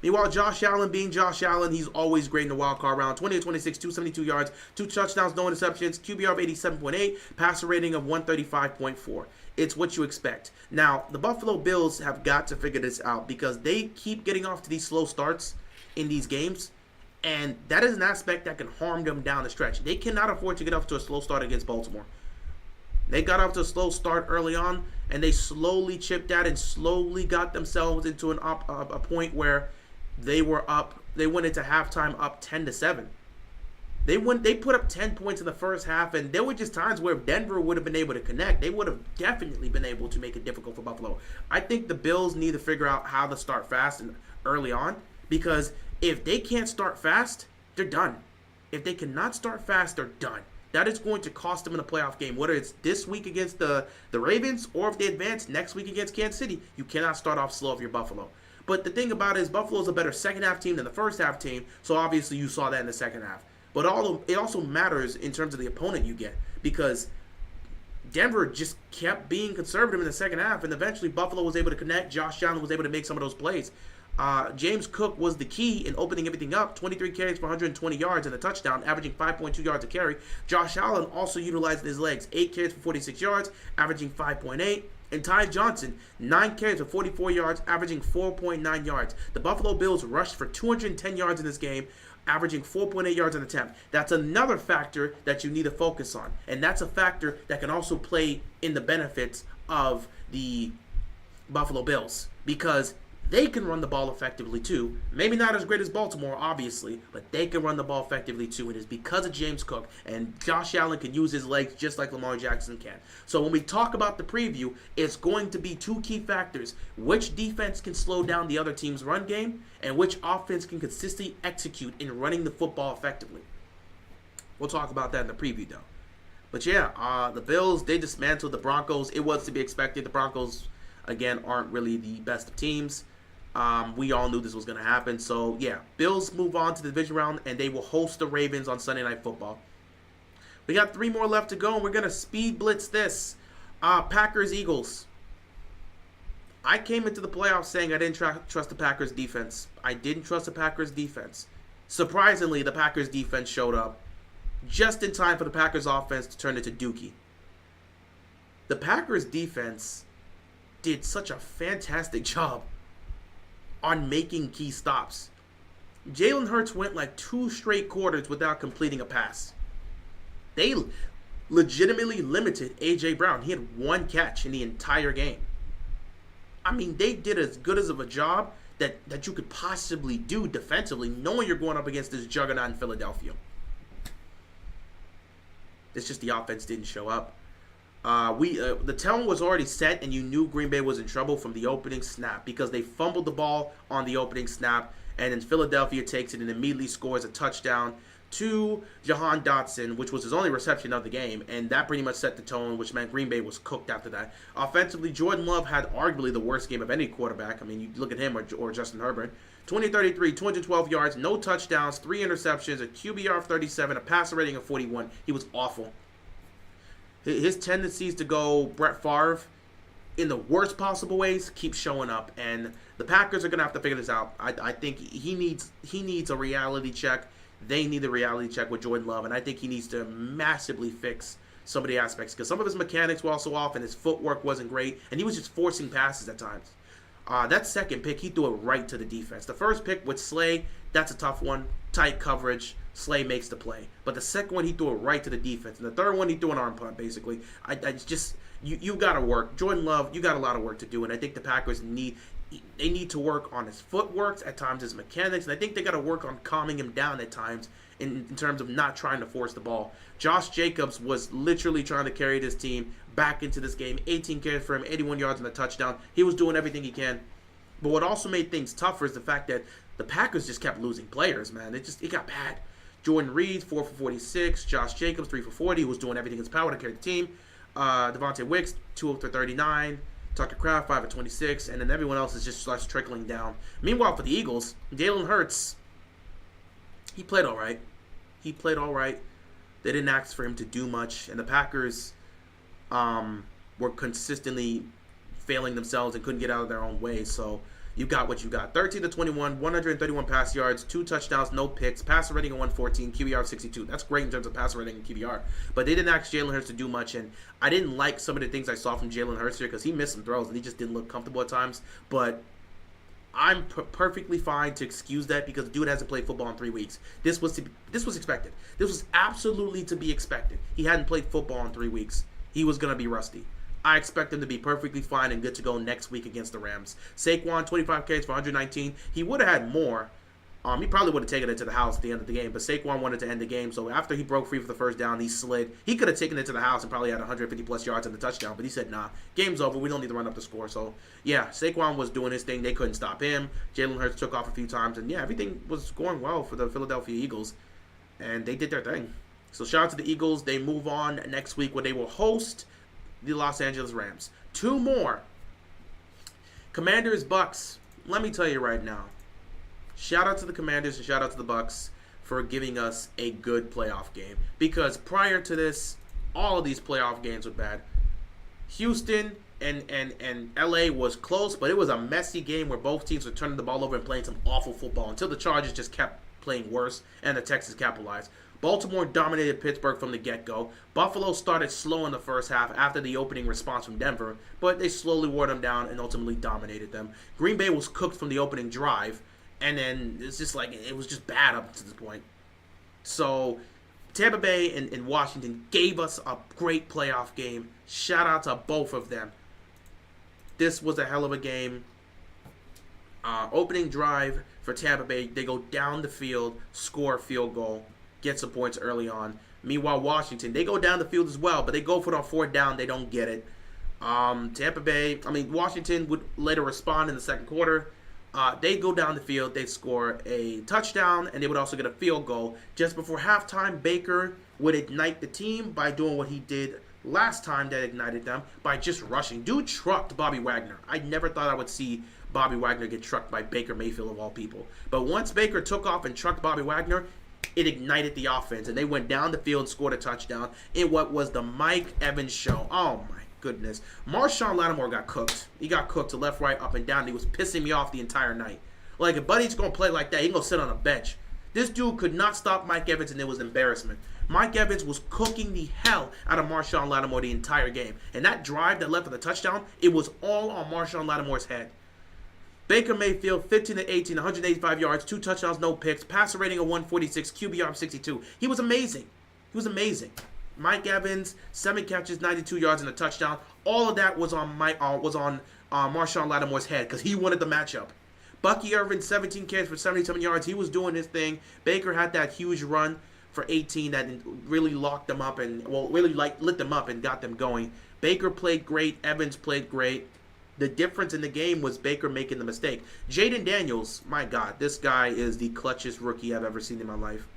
Meanwhile, Josh Allen being Josh Allen, he's always great in the wild card round. 20 of 26, 272 yards, 2 touchdowns, no interceptions, QBR of 87.8, passer rating of 135.4. It's what you expect. Now, the Buffalo Bills have got to figure this out because they keep getting off to these slow starts in these games, and that is an aspect that can harm them down the stretch. They cannot afford to get off to a slow start against Baltimore. They got off to a slow start early on, and they slowly chipped out and slowly got themselves into a point where they were up. They went into halftime up 10-7. They put up 10 points in the first half, and there were just times where if Denver would have been able to connect, they would have definitely been able to make it difficult for Buffalo. I think the Bills need to figure out how to start fast and early on, because if they can't start fast, they're done. If they cannot start fast, they're done. That is going to cost them in a playoff game, whether it's this week against the Ravens or if they advance next week against Kansas City. You cannot start off slow if you're Buffalo. But the thing about it is Buffalo's a better second-half team than the first-half team, so obviously you saw that in the second half. But it also matters in terms of the opponent you get, because Denver just kept being conservative in the second half, and eventually Buffalo was able to connect. Josh Allen was able to make some of those plays. James Cook was the key in opening everything up. 23 carries for 120 yards and a touchdown, averaging 5.2 yards a carry. Josh Allen also utilized his legs. 8 carries for 46 yards, averaging 5.8. And Ty Johnson, 9 carries for 44 yards, averaging 4.9 yards. The Buffalo Bills rushed for 210 yards in this game, averaging 4.8 yards an attempt. That's another factor that you need to focus on. And that's a factor that can also play in the benefits of the Buffalo Bills, because they can run the ball effectively too. Maybe not as great as Baltimore, obviously, but they can run the ball effectively too. It is because of James Cook, and Josh Allen can use his legs just like Lamar Jackson can. So when we talk about the preview, it's going to be 2 key factors: which defense can slow down the other team's run game, and which offense can consistently execute in running the football effectively. We'll talk about that in the preview, though. But yeah, the Bills, they dismantled the Broncos. It was to be expected. The Broncos, again, aren't really the best of teams. We all knew this was going to happen. So, yeah, Bills move on to the division round, and they will host the Ravens on Sunday Night Football. We got 3 more left to go, and we're going to speed blitz this. Packers-Eagles. I came into the playoffs saying I didn't trust the Packers defense. I didn't trust the Packers defense. Surprisingly, the Packers defense showed up just in time for the Packers offense to turn into Dookie. The Packers defense did such a fantastic job on making key stops. Jalen Hurts went like 2 straight quarters without completing a pass. They legitimately limited A.J. Brown. He had 1 catch in the entire game. I mean, they did as good as of a job that you could possibly do defensively, knowing you're going up against this juggernaut in Philadelphia. It's just the offense didn't show up. The tone was already set, and you knew Green Bay was in trouble from the opening snap because they fumbled the ball on the opening snap, and then Philadelphia takes it and immediately scores a touchdown to Jahan Dotson, which was his only reception of the game, and that pretty much set the tone, which meant Green Bay was cooked after that. Offensively, Jordan Love had arguably the worst game of any quarterback. I mean, you look at him or Justin Herbert. 20-33, 212 yards, no touchdowns, 3 interceptions, a QBR of 37, a passer rating of 41. He was awful. His tendencies to go Brett Favre in the worst possible ways keep showing up, and the Packers are going to have to figure this out. I think he needs a reality check. They need a reality check with Jordan Love, and I think he needs to massively fix some of the aspects because some of his mechanics were also off, and his footwork wasn't great, and he was just forcing passes at times. That second pick, he threw it right to the defense. The first pick with Slay, that's a tough one. Tight coverage. Slay makes the play. But the second one, he threw it right to the defense. And the third one, he threw an arm punt, basically. You got to work. Jordan Love, you got a lot of work to do. And I think the Packers need to work on his footwork, at times his mechanics. And I think they got to work on calming him down at times in terms of not trying to force the ball. Josh Jacobs was literally trying to carry this team back into this game. 18 carries for him, 81 yards and a touchdown. He was doing everything he can. But what also made things tougher is the fact that the Packers just kept losing players, man. It got bad. Jordan Reed, 4 for 46. Josh Jacobs, 3 for 40. He was doing everything in his power to carry the team. Devontae Wicks, 2 for 39. Tucker Kraft, 5 for 26. And then everyone else is just starts trickling down. Meanwhile, for the Eagles, Jalen Hurts, he played all right. They didn't ask for him to do much. And the Packers were consistently failing themselves and couldn't get out of their own way. So you got what you got. 13 to 21, 131 pass yards, 2 touchdowns, no picks, passer rating of 114, QBR of 62. That's great in terms of passer rating and QBR. But they didn't ask Jalen Hurts to do much, and I didn't like some of the things I saw from Jalen Hurts here because he missed some throws and he just didn't look comfortable at times. But I'm perfectly fine to excuse that because the dude hasn't played football in 3 weeks. This was expected. This was absolutely to be expected. He hadn't played football in 3 weeks. He was going to be rusty. I expect him to be perfectly fine and good to go next week against the Rams. Saquon, 25 carries for 119. He would have had more. He probably would have taken it to the house at the end of the game, but Saquon wanted to end the game. So after he broke free for the first down, he slid. He could have taken it to the house and probably had 150-plus yards and the touchdown, but he said, nah, game's over. We don't need to run up the score. So, yeah, Saquon was doing his thing. They couldn't stop him. Jalen Hurts took off a few times, and, yeah, everything was going well for the Philadelphia Eagles, and they did their thing. So shout out to the Eagles. They move on next week where they will host the Los Angeles Rams. 2 more. Commanders, Bucs. Let me tell you right now. Shout out to the Commanders and shout out to the Bucs for giving us a good playoff game. Because prior to this, all of these playoff games were bad. Houston and LA was close, but it was a messy game where both teams were turning the ball over and playing some awful football until the Chargers just kept playing worse and the Texans capitalized. Baltimore dominated Pittsburgh from the get-go. Buffalo started slow in the first half after the opening response from Denver, but they slowly wore them down and ultimately dominated them. Green Bay was cooked from the opening drive, and then it's just like it was just bad up to this point. So Tampa Bay and Washington gave us a great playoff game. Shout out to both of them. This was a hell of a game. Opening drive for Tampa Bay, they go down the field, score a field goal, get some points early on. Meanwhile, Washington, they go down the field as well, but they go for it on 4th down. They don't get it. Washington would later respond in the second quarter. They go down the field. They score a touchdown, and they would also get a field goal. Just before halftime, Baker would ignite the team by doing what he did last time that ignited them, by just rushing. Dude trucked Bobby Wagner. I never thought I would see Bobby Wagner get trucked by Baker Mayfield of all people. But once Baker took off and trucked Bobby Wagner, it ignited the offense, and they went down the field and scored a touchdown in what was the Mike Evans show. Oh, my goodness. Marshawn Lattimore got cooked. He got cooked to left, right, up, and down. He was pissing me off the entire night. Like, if Buddy's going to play like that, he going to sit on a bench. This dude could not stop Mike Evans, and it was embarrassment. Mike Evans was cooking the hell out of Marshawn Lattimore the entire game. And that drive that led for the touchdown, it was all on Marshawn Lattimore's head. Baker Mayfield, 15 to 18, 185 yards, 2 touchdowns, no picks, passer rating of 146, QBR of 62. He was amazing. Mike Evans, 7 catches, 92 yards, and a touchdown. All of that was on Marshawn Lattimore's head because he wanted the matchup. Bucky Irvin, 17 catches for 77 yards. He was doing his thing. Baker had that huge run for 18 that really locked them up and lit them up and got them going. Baker played great. Evans played great. The difference in the game was Baker making the mistake. Jaden Daniels, my God, this guy is the clutchest rookie I've ever seen in my life.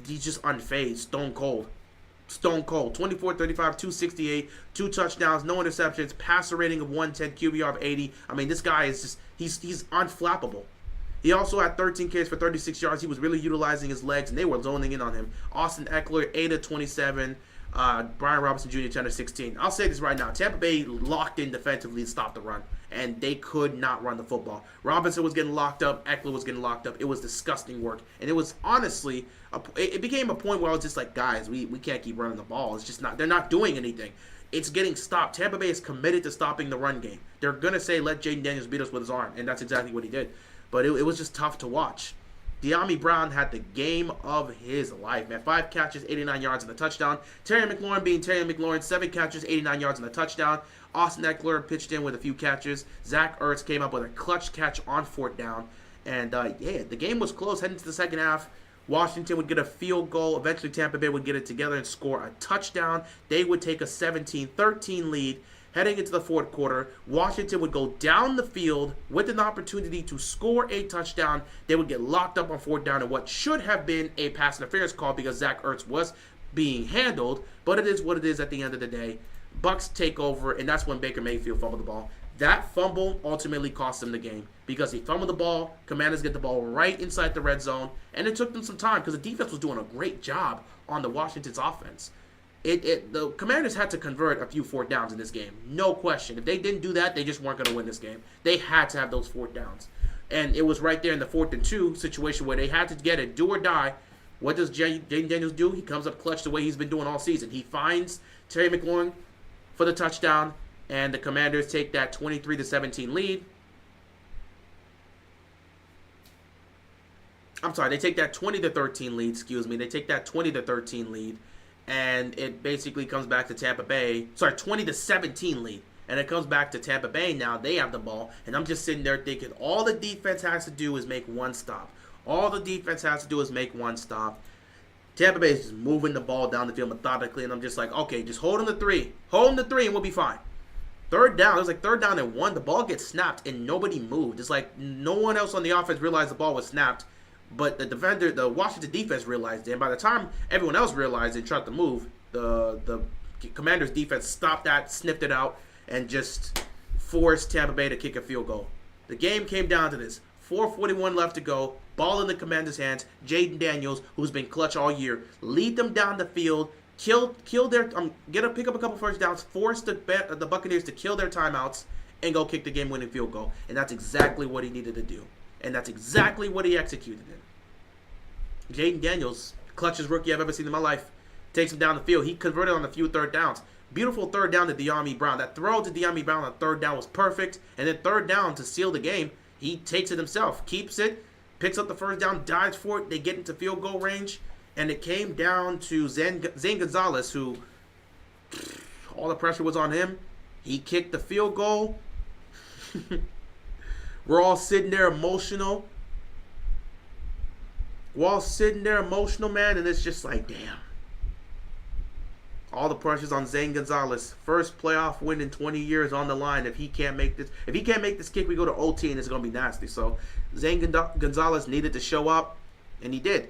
He's just unfazed, stone cold. 24, 35, 268, 2 touchdowns, no interceptions, passer rating of 110, QBR of 80. I mean, this guy is just, he's unflappable. He also had 13 carries for 36 yards. He was really utilizing his legs, and they were zoning in on him. Austin Eckler, 8 of 27. Brian Robinson Jr., 10 of 16. I'll say this right now. Tampa Bay locked in defensively to stop the run, and they could not run the football. Robinson was getting locked up. Eckler was getting locked up. It was disgusting work. And it was honestly, it became a point where I was just like, guys, we can't keep running the ball. It's just not, they're not doing anything. It's getting stopped. Tampa Bay is committed to stopping the run game. They're going to say, let Jaden Daniels beat us with his arm, and that's exactly what he did. But it was just tough to watch. De'Ami Brown had the game of his life, man. 5 catches, 89 yards, and a touchdown. Terry McLaurin being Terry McLaurin, 7 catches, 89 yards, and a touchdown. Austin Eckler pitched in with a few catches. Zach Ertz came up with a clutch catch on 4th down. And, the game was close heading to the second half. Washington would get a field goal. Eventually, Tampa Bay would get it together and score a touchdown. They would take a 17-13 lead heading into the fourth quarter, Washington would go down the field with an opportunity to score a touchdown. They would get locked up on fourth down in what should have been a pass interference call because Zach Ertz was being handled, but it is what it is at the end of the day. Bucs take over, and that's when Baker Mayfield fumbled the ball. That fumble ultimately cost them the game because he fumbled the ball. Commanders get the ball right inside the red zone, and it took them some time because the defense was doing a great job on the Washington's offense. The Commanders had to convert a few fourth downs in this game, no question. If they didn't do that, they just weren't going to win this game. They had to have those fourth downs, and it was right there in the 4th and 2 situation where they had to get it, do or die. What does Jaden Daniels do? He comes up clutch the way he's been doing all season. He finds Terry McLaurin for the touchdown, and the Commanders take that 23-17 lead. I'm sorry, they take that 20-13 lead, They take that 20-13 lead, and it basically comes back to Tampa Bay. Sorry, 20-17 lead. And it comes back to Tampa Bay now. They have the ball, and I'm just sitting there thinking all the defense has to do is make one stop. All the defense has to do is make one stop. Tampa Bay is just moving the ball down the field methodically, and I'm just like, okay, just hold him to 3. Hold him to 3, and we'll be fine. Third down, it was like 3rd down and 1. The ball gets snapped, and nobody moved. It's like no one else on the offense realized the ball was snapped, but the Washington defense realized it. And by the time everyone else realized it and tried to move, the Commanders defense stopped that, sniffed it out, and just forced Tampa Bay to kick a field goal. The game came down to this. 4:41 left to go. Ball in the Commanders' hands. Jaden Daniels, who's been clutch all year, lead them down the field, kill their pick up a couple first downs, force the Buccaneers to kill their timeouts, and go kick the game-winning field goal. And that's exactly what he needed to do. And that's exactly what he executed in. Jaden Daniels, clutchest rookie I've ever seen in my life, takes him down the field. He converted on a few third downs. Beautiful third down to De'Ami Brown. That throw to De'Ami Brown on third down was perfect. And then third down to seal the game, he takes it himself, keeps it, picks up the first down, dives for it. They get into field goal range. And it came down to Zane Gonzalez, who all the pressure was on him. He kicked the field goal. We're all sitting there emotional. Man, and it's just like, damn. All the pressure's on Zane Gonzalez. First playoff win in 20 years on the line. If he can't make this kick, we go to OT and it's going to be nasty. So Zane Gonzalez needed to show up, and he did.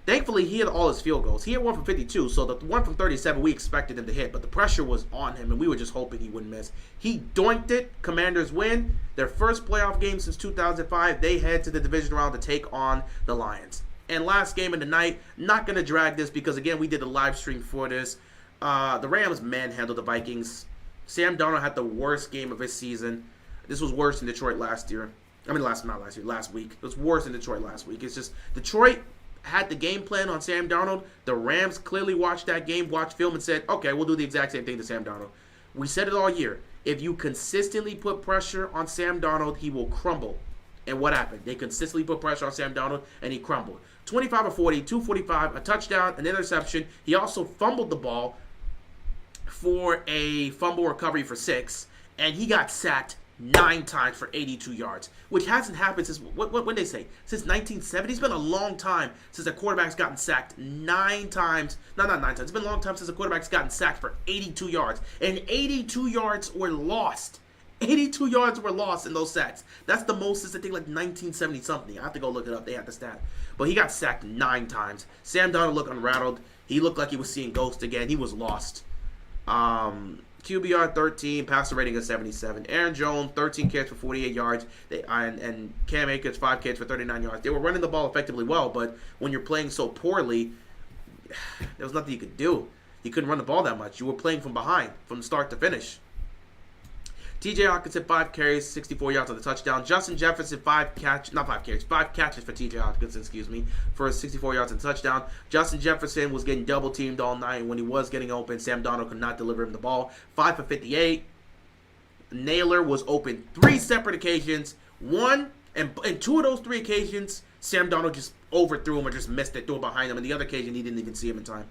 Thankfully, he had all his field goals. He had one from 52, so the one from 37 we expected him to hit, but the pressure was on him, and we were just hoping he wouldn't miss. He doinked it. Commanders win. Their first playoff game since 2005. They head to the division round to take on the Lions. And last game of the night, not going to drag this because, again, we did a live stream for this. The Rams manhandled the Vikings. Sam Darnold had the worst game of his season. This was worse than Detroit last week. It was worse than Detroit last week. It's just Detroit had the game plan on Sam Darnold. The Rams clearly watched that game, watched film, and said, okay, we'll do the exact same thing to Sam Darnold. We said it all year. If you consistently put pressure on Sam Darnold, he will crumble. And what happened? They consistently put pressure on Sam Darnold, and he crumbled. 25 of 40, 245, a touchdown, an interception. He also fumbled the ball for a fumble recovery for 6, and he got sacked 9 times for 82 yards, which hasn't happened since, when they say, since 1970. It's been a long time since a quarterback's gotten sacked 9 times. No, not 9 times. It's been a long time since a quarterback's gotten sacked for 82 yards. And 82 yards were lost. 82 yards were lost in those sacks. That's the most since, I think, like 1970-something. I have to go look it up. They have the stat. But he got sacked 9 times. Sam Darnold looked unrattled. He looked like he was seeing ghosts again. He was lost. QBR 13, passer rating of 77. Aaron Jones 13 carries for 48 yards. And Cam Akers 5 carries for 39 yards. They were running the ball effectively well, but when you're playing so poorly, there was nothing you could do. You couldn't run the ball that much. You were playing from behind, from start to finish. TJ Hawkinson 5 carries, 64 yards on the touchdown. Justin Jefferson 5 catches for TJ Hawkinson, for 64 yards on the touchdown. Justin Jefferson was getting double teamed all night. When he was getting open, Sam Darnold could not deliver him the ball. 5 for 58. Naylor was open 3 separate occasions. One and 2 of those 3 occasions, Sam Darnold just overthrew him or just missed it, threw it behind him. And the other occasion, he didn't even see him in time.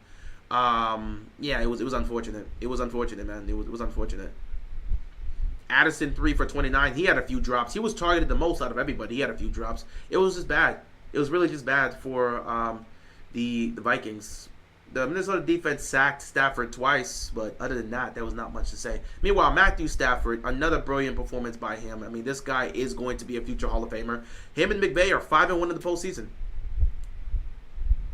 It was unfortunate. It was unfortunate, man. It was unfortunate. Addison 3 for 29. He had a few drops. He was targeted the most out of everybody. He had a few drops. It was just bad. It was really just bad for the Vikings. The Minnesota defense sacked Stafford twice, but other than that, there was not much to say. Meanwhile, Matthew Stafford, another brilliant performance by him. I mean, this guy is going to be a future Hall of Famer. Him and McVay are 5-1 in the postseason.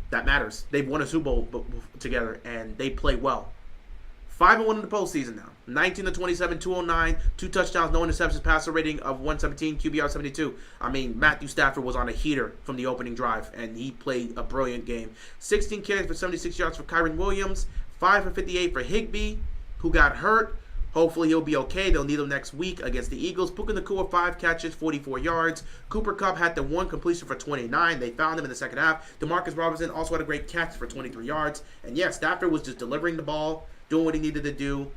That matters. They've won a Super Bowl together, and they play well. 5-1 in the postseason now. 19-27, 209, 2 touchdowns, no interceptions, passer rating of 117, QBR 72. I mean, Matthew Stafford was on a heater from the opening drive, and he played a brilliant game. 16 carries for 76 yards for Kyren Williams, 5 for 58 for Higbee, who got hurt. Hopefully he'll be okay. They'll need him next week against the Eagles. Puka Nacua, 5 catches, 44 yards. Cooper Kupp had the 1 completion for 29. They found him in the second half. DeMarcus Robinson also had a great catch for 23 yards. And yeah, Stafford was just delivering the ball, doing what he needed to do.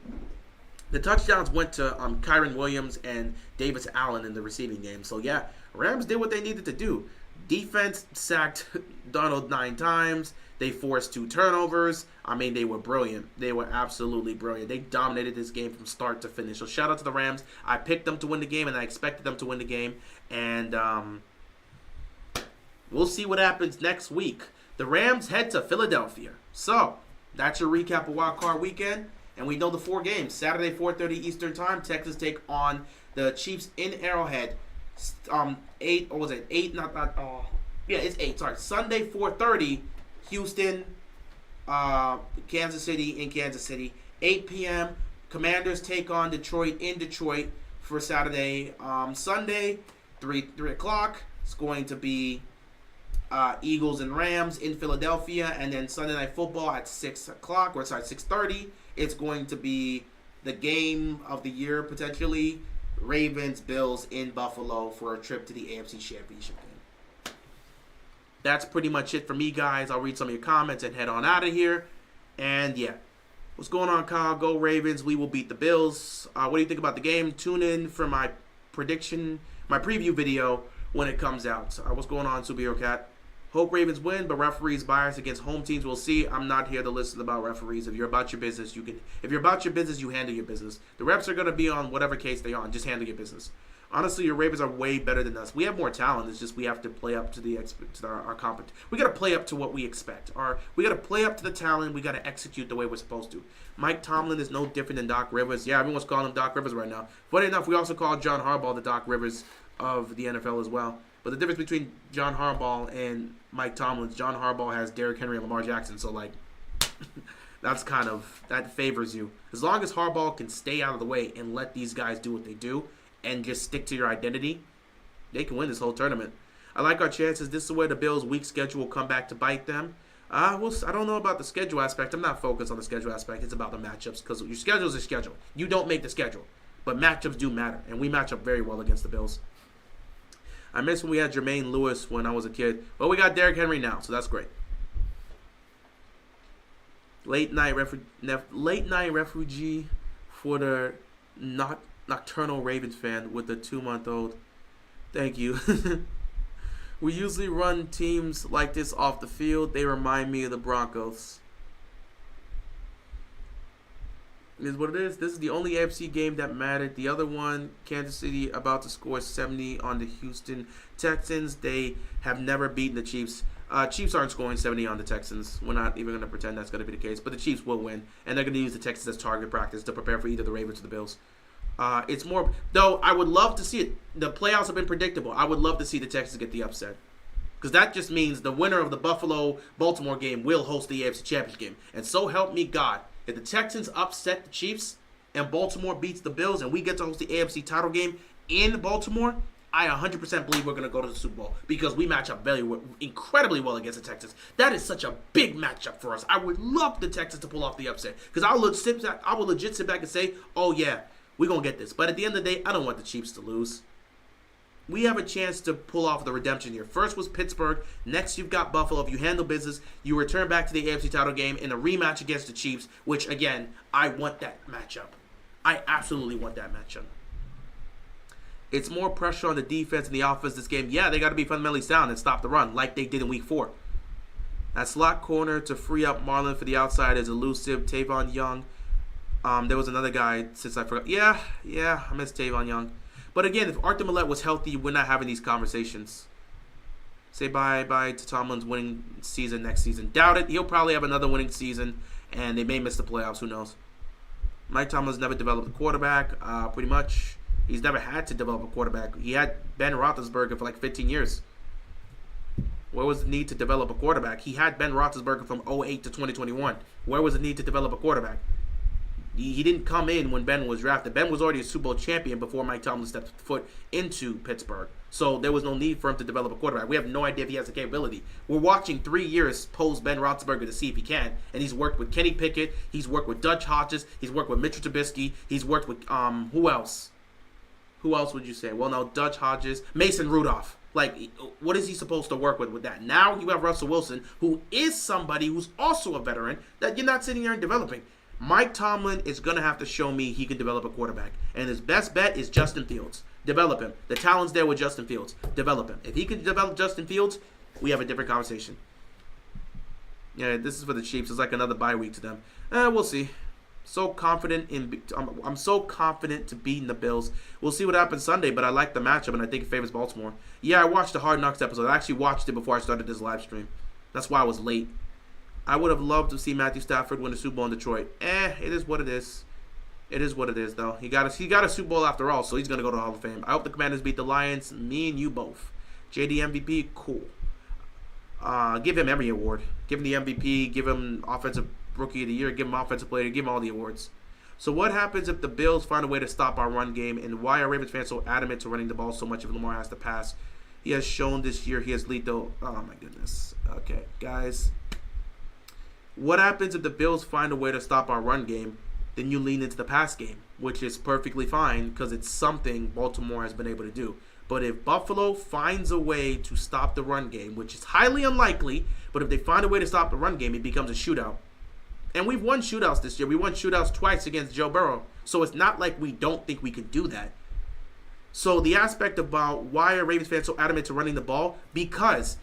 The touchdowns went to Kyren Williams and Davis Allen in the receiving game. So yeah, Rams did what they needed to do. Defense sacked Donald 9 times. They forced 2 turnovers. I mean, they were brilliant. They were absolutely brilliant. They dominated this game from start to finish. So shout out to the Rams. I picked them to win the game, and I expected them to win the game. And we'll see what happens next week. The Rams head to Philadelphia. So that's your recap of Wild Card Weekend. And we know the 4 games. Saturday, 4:30 Eastern Time. Texans take on the Chiefs in Arrowhead. 8, or was it 8? Yeah, it's 8. Sorry. Sunday, 4:30. Houston, Kansas City in Kansas City. 8 p.m. Commanders take on Detroit in Detroit for Saturday. Sunday, 3 o'clock. It's going to be Eagles and Rams in Philadelphia. And then Sunday Night Football at 6 o'clock. 6:30. It's going to be the game of the year, potentially. Ravens, Bills in Buffalo for a trip to the AFC Championship game. That's pretty much it for me, guys. I'll read some of your comments and head on out of here. And yeah, what's going on, Kyle? Go Ravens. We will beat the Bills. What do you think about the game? Tune in for my preview video when it comes out. What's going on, Superhero Cat? Hope Ravens win, but referees bias against home teams. We'll see. I'm not here to listen about referees. If you're about your business, you can. If you're about your business, you handle your business. The refs are going to be on whatever case they're on. Just handle your business. Honestly, your Ravens are way better than us. We have more talent. It's just we have to play up to our competence. We got to play up to what we expect. We got to play up to the talent. We got to execute the way we're supposed to. Mike Tomlin is no different than Doc Rivers. Yeah, everyone's calling him Doc Rivers right now. Funny enough, we also call John Harbaugh the Doc Rivers of the NFL as well. But the difference between John Harbaugh and Mike Tomlin, John Harbaugh has Derrick Henry and Lamar Jackson. So, that favors you. As long as Harbaugh can stay out of the way and let these guys do what they do and just stick to your identity, they can win this whole tournament. I like our chances. This is where the Bills' weak schedule will come back to bite them. I don't know about the schedule aspect. I'm not focused on the schedule aspect. It's about the matchups because your schedule is a schedule. You don't make the schedule. But matchups do matter, and we match up very well against the Bills. I miss when we had Jermaine Lewis when I was a kid. Well, we got Derrick Henry now, so that's great. Late night refugee for the nocturnal Ravens fan with a 2-month-old. Thank you. We usually run teams like this off the field. They remind me of the Broncos. It is what it is. This is the only AFC game that mattered. The other one, Kansas City about to score 70 on the Houston Texans. They have never beaten the Chiefs. Chiefs aren't scoring 70 on the Texans. We're not even going to pretend that's going to be the case. But the Chiefs will win. And they're going to use the Texans as target practice to prepare for either the Ravens or the Bills. It's more, though I would love to see it. The playoffs have been predictable. I would love to see the Texans get the upset. Because that just means the winner of the Buffalo-Baltimore game will host the AFC Championship game. And so help me God. If the Texans upset the Chiefs and Baltimore beats the Bills and we get to host the AFC title game in Baltimore, I 100% believe we're going to go to the Super Bowl because we match up incredibly well against the Texans. That is such a big matchup for us. I would love the Texans to pull off the upset because I will legit sit back and say, oh yeah, we're going to get this. But at the end of the day, I don't want the Chiefs to lose. We have a chance to pull off the redemption here. First was Pittsburgh. Next, you've got Buffalo. If you handle business, you return back to the AFC title game in a rematch against the Chiefs, which, again, I want that matchup. I absolutely want that matchup. It's more pressure on the defense and the offense this game. Yeah, they got to be fundamentally sound and stop the run like they did in Week 4. That slot corner to free up Marlon for the outside is elusive. Tavon Young. There was another guy since I forgot. Yeah, I miss Tavon Young. But again, if Arthur Millette was healthy, we're not having these conversations. Say bye to Tomlin's winning season next season. Doubt it. He'll probably have another winning season, and they may miss the playoffs. Who knows? Mike Tomlin's never developed a quarterback, pretty much. He's never had to develop a quarterback. He had Ben Roethlisberger for like 15 years. Where was the need to develop a quarterback? He had Ben Roethlisberger from 2008 to 2021. Where was the need to develop a quarterback? He didn't come in when Ben was drafted. Ben was already a Super Bowl champion before Mike Tomlin stepped foot into Pittsburgh. So there was no need for him to develop a quarterback. We have no idea if he has the capability. We're watching 3 years post Ben Roethlisberger to see if he can. And he's worked with Kenny Pickett. He's worked with Dutch Hodges. He's worked with Mitchell Trubisky. He's worked with, who else? Who else would you say? Well, no, Dutch Hodges. Mason Rudolph. Like, what is he supposed to work with that? Now you have Russell Wilson, who is somebody who's also a veteran that you're not sitting there and developing. Mike Tomlin is going to have to show me he can develop a quarterback. And his best bet is Justin Fields. Develop him. The talent's there with Justin Fields. Develop him. If he can develop Justin Fields, we have a different conversation. Yeah, this is for the Chiefs. It's like another bye week to them. We'll see. So confident I'm so confident to beating the Bills. We'll see what happens Sunday, but I like the matchup, and I think it favors Baltimore. Yeah, I watched the Hard Knocks episode. I actually watched it before I started this live stream. That's why I was late. I would have loved to see Matthew Stafford win the Super Bowl in Detroit. It is what it is. It is what it is, though. He got a Super Bowl after all, so he's going to go to the Hall of Fame. I hope the Commanders beat the Lions. Me and you both. JD MVP, cool. Give him every award. Give him the MVP. Give him Offensive Rookie of the Year. Give him Offensive Player. Give him all the awards. So what happens if the Bills find a way to stop our run game, and why are Ravens fans so adamant to running the ball so much if Lamar has to pass? He has shown this year he has lethal. Oh, my goodness. Okay, guys. What happens if the Bills find a way to stop our run game? Then you lean into the pass game, which is perfectly fine because it's something Baltimore has been able to do. But if Buffalo finds a way to stop the run game, which is highly unlikely, but if they find a way to stop the run game, it becomes a shootout. And we've won shootouts this year. We won shootouts twice against Joe Burrow. So it's not like we don't think we can do that. So the aspect about why are Ravens fans so adamant to running the ball? Because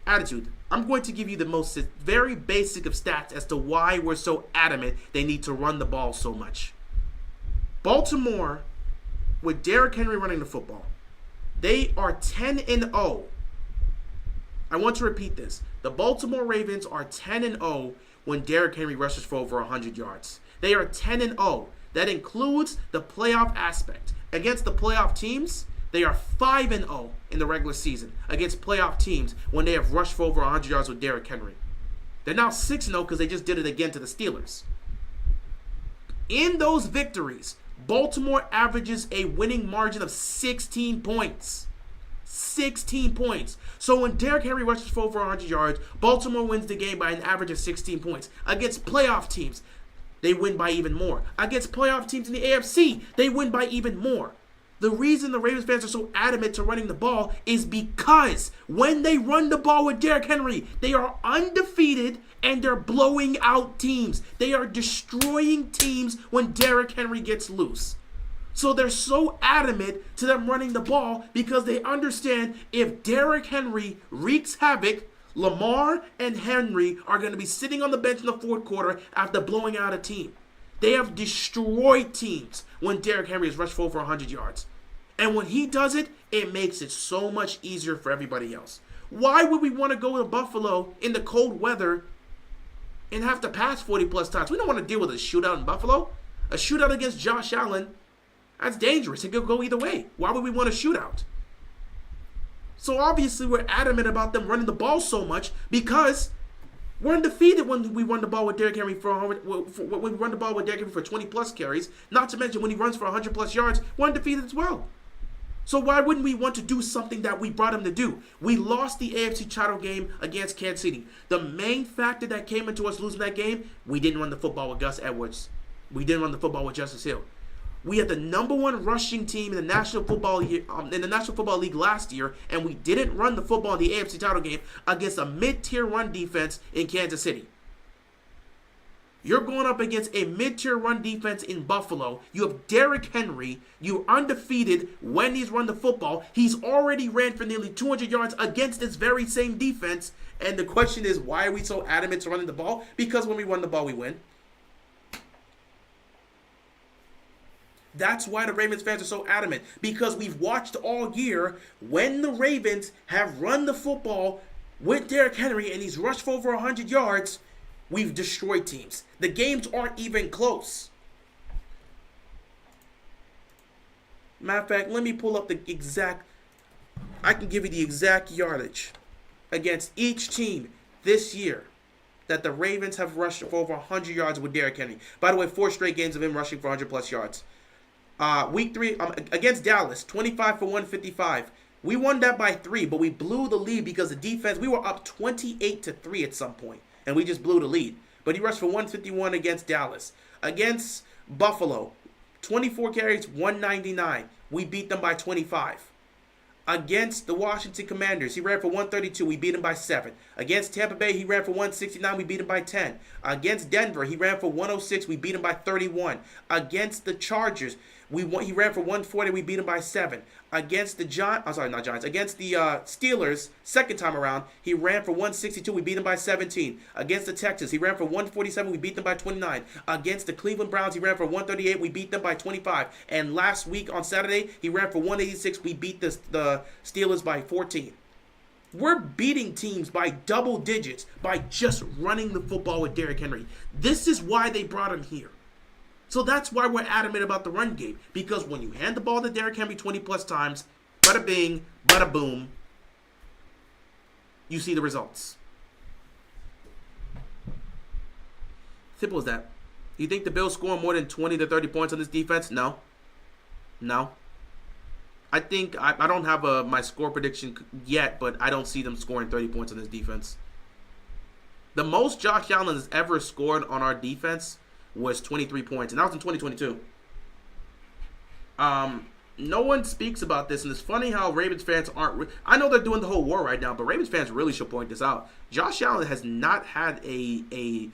attitude. I'm going to give you the most very basic of stats as to why we're so adamant they need to run the ball so much. Baltimore, with Derrick Henry running the football, they are 10-0. I want to repeat this. The Baltimore Ravens are 10-0 when Derrick Henry rushes for over 100 yards. They are 10-0. That includes the playoff aspect. Against the playoff teams, they are 5-0 in the regular season against playoff teams when they have rushed for over 100 yards with Derrick Henry. They're now 6-0 because they just did it again to the Steelers. In those victories, Baltimore averages a winning margin of 16 points. 16 points. So when Derrick Henry rushes for over 100 yards, Baltimore wins the game by an average of 16 points. Against playoff teams, they win by even more. Against playoff teams in the AFC, they win by even more. The reason the Ravens fans are so adamant to running the ball is because when they run the ball with Derrick Henry, they are undefeated and they're blowing out teams. They are destroying teams when Derrick Henry gets loose. So they're so adamant to them running the ball because they understand if Derrick Henry wreaks havoc, Lamar and Henry are going to be sitting on the bench in the fourth quarter after blowing out a team. They have destroyed teams when Derrick Henry has rushed for over 100 yards. And when he does it, it makes it so much easier for everybody else. Why would we want to go to Buffalo in the cold weather and have to pass 40-plus times? We don't want to deal with a shootout in Buffalo. A shootout against Josh Allen, that's dangerous. It could go either way. Why would we want a shootout? So obviously we're adamant about them running the ball so much because we're undefeated when we run the ball with Derrick Henry when we run the ball with Derrick Henry for 20-plus carries. Not to mention when he runs for 100-plus yards, we're undefeated as well. So why wouldn't we want to do something that we brought him to do? We lost the AFC title game against Kansas City. The main factor that came into us losing that game, we didn't run the football with Gus Edwards. We didn't run the football with Justice Hill. We had the number one rushing team in the National Football League last year, and we didn't run the football in the AFC title game against a mid-tier run defense in Kansas City. You're going up against a mid-tier run defense in Buffalo. You have Derrick Henry. You're undefeated when he's run the football. He's already ran for nearly 200 yards against this very same defense. And the question is, why are we so adamant to running the ball? Because when we run the ball, we win. That's why the Ravens fans are so adamant. Because we've watched all year when the Ravens have run the football with Derrick Henry and he's rushed for over 100 yards, we've destroyed teams. The games aren't even close. Matter of fact, let me pull up the exact... I can give you the exact yardage against each team this year that the Ravens have rushed for over 100 yards with Derrick Henry. By the way, 4 straight games of him rushing for 100-plus yards. Week 3, against Dallas, 25 for 155. We won that by 3, but we blew the lead because the defense, we were up 28-3 at some point, and we just blew the lead. But he rushed for 151 against Dallas. Against Buffalo, 24 carries, 199. We beat them by 25. Against the Washington Commanders, he ran for 132. We beat him by 7. Against Tampa Bay, he ran for 169. We beat him by 10. Against Denver, he ran for 106. We beat him by 31. Against the Chargers, he ran for 140. We beat him by 7. Against the Against the Steelers, second time around, he ran for 162. We beat him by 17. Against the Texans, he ran for 147. We beat them by 29. Against the Cleveland Browns, he ran for 138. We beat them by 25. And last week on Saturday, he ran for 186. We beat the Steelers by 14. We're beating teams by double digits by just running the football with Derrick Henry. This is why they brought him here. So that's why we're adamant about the run game. Because when you hand the ball to Derrick Henry 20-plus times, bada bing, bada boom, you see the results. Simple as that. You think the Bills score more than 20 to 30 points on this defense? No. I think, I don't have my score prediction yet, but I don't see them scoring 30 points on this defense. The most Josh Allen has ever scored on our defense was 23 points, and that was in 2022. No one speaks about this, and it's funny how Ravens fans aren't... I know they're doing the whole war right now, but Ravens fans really should point this out. Josh Allen has not had a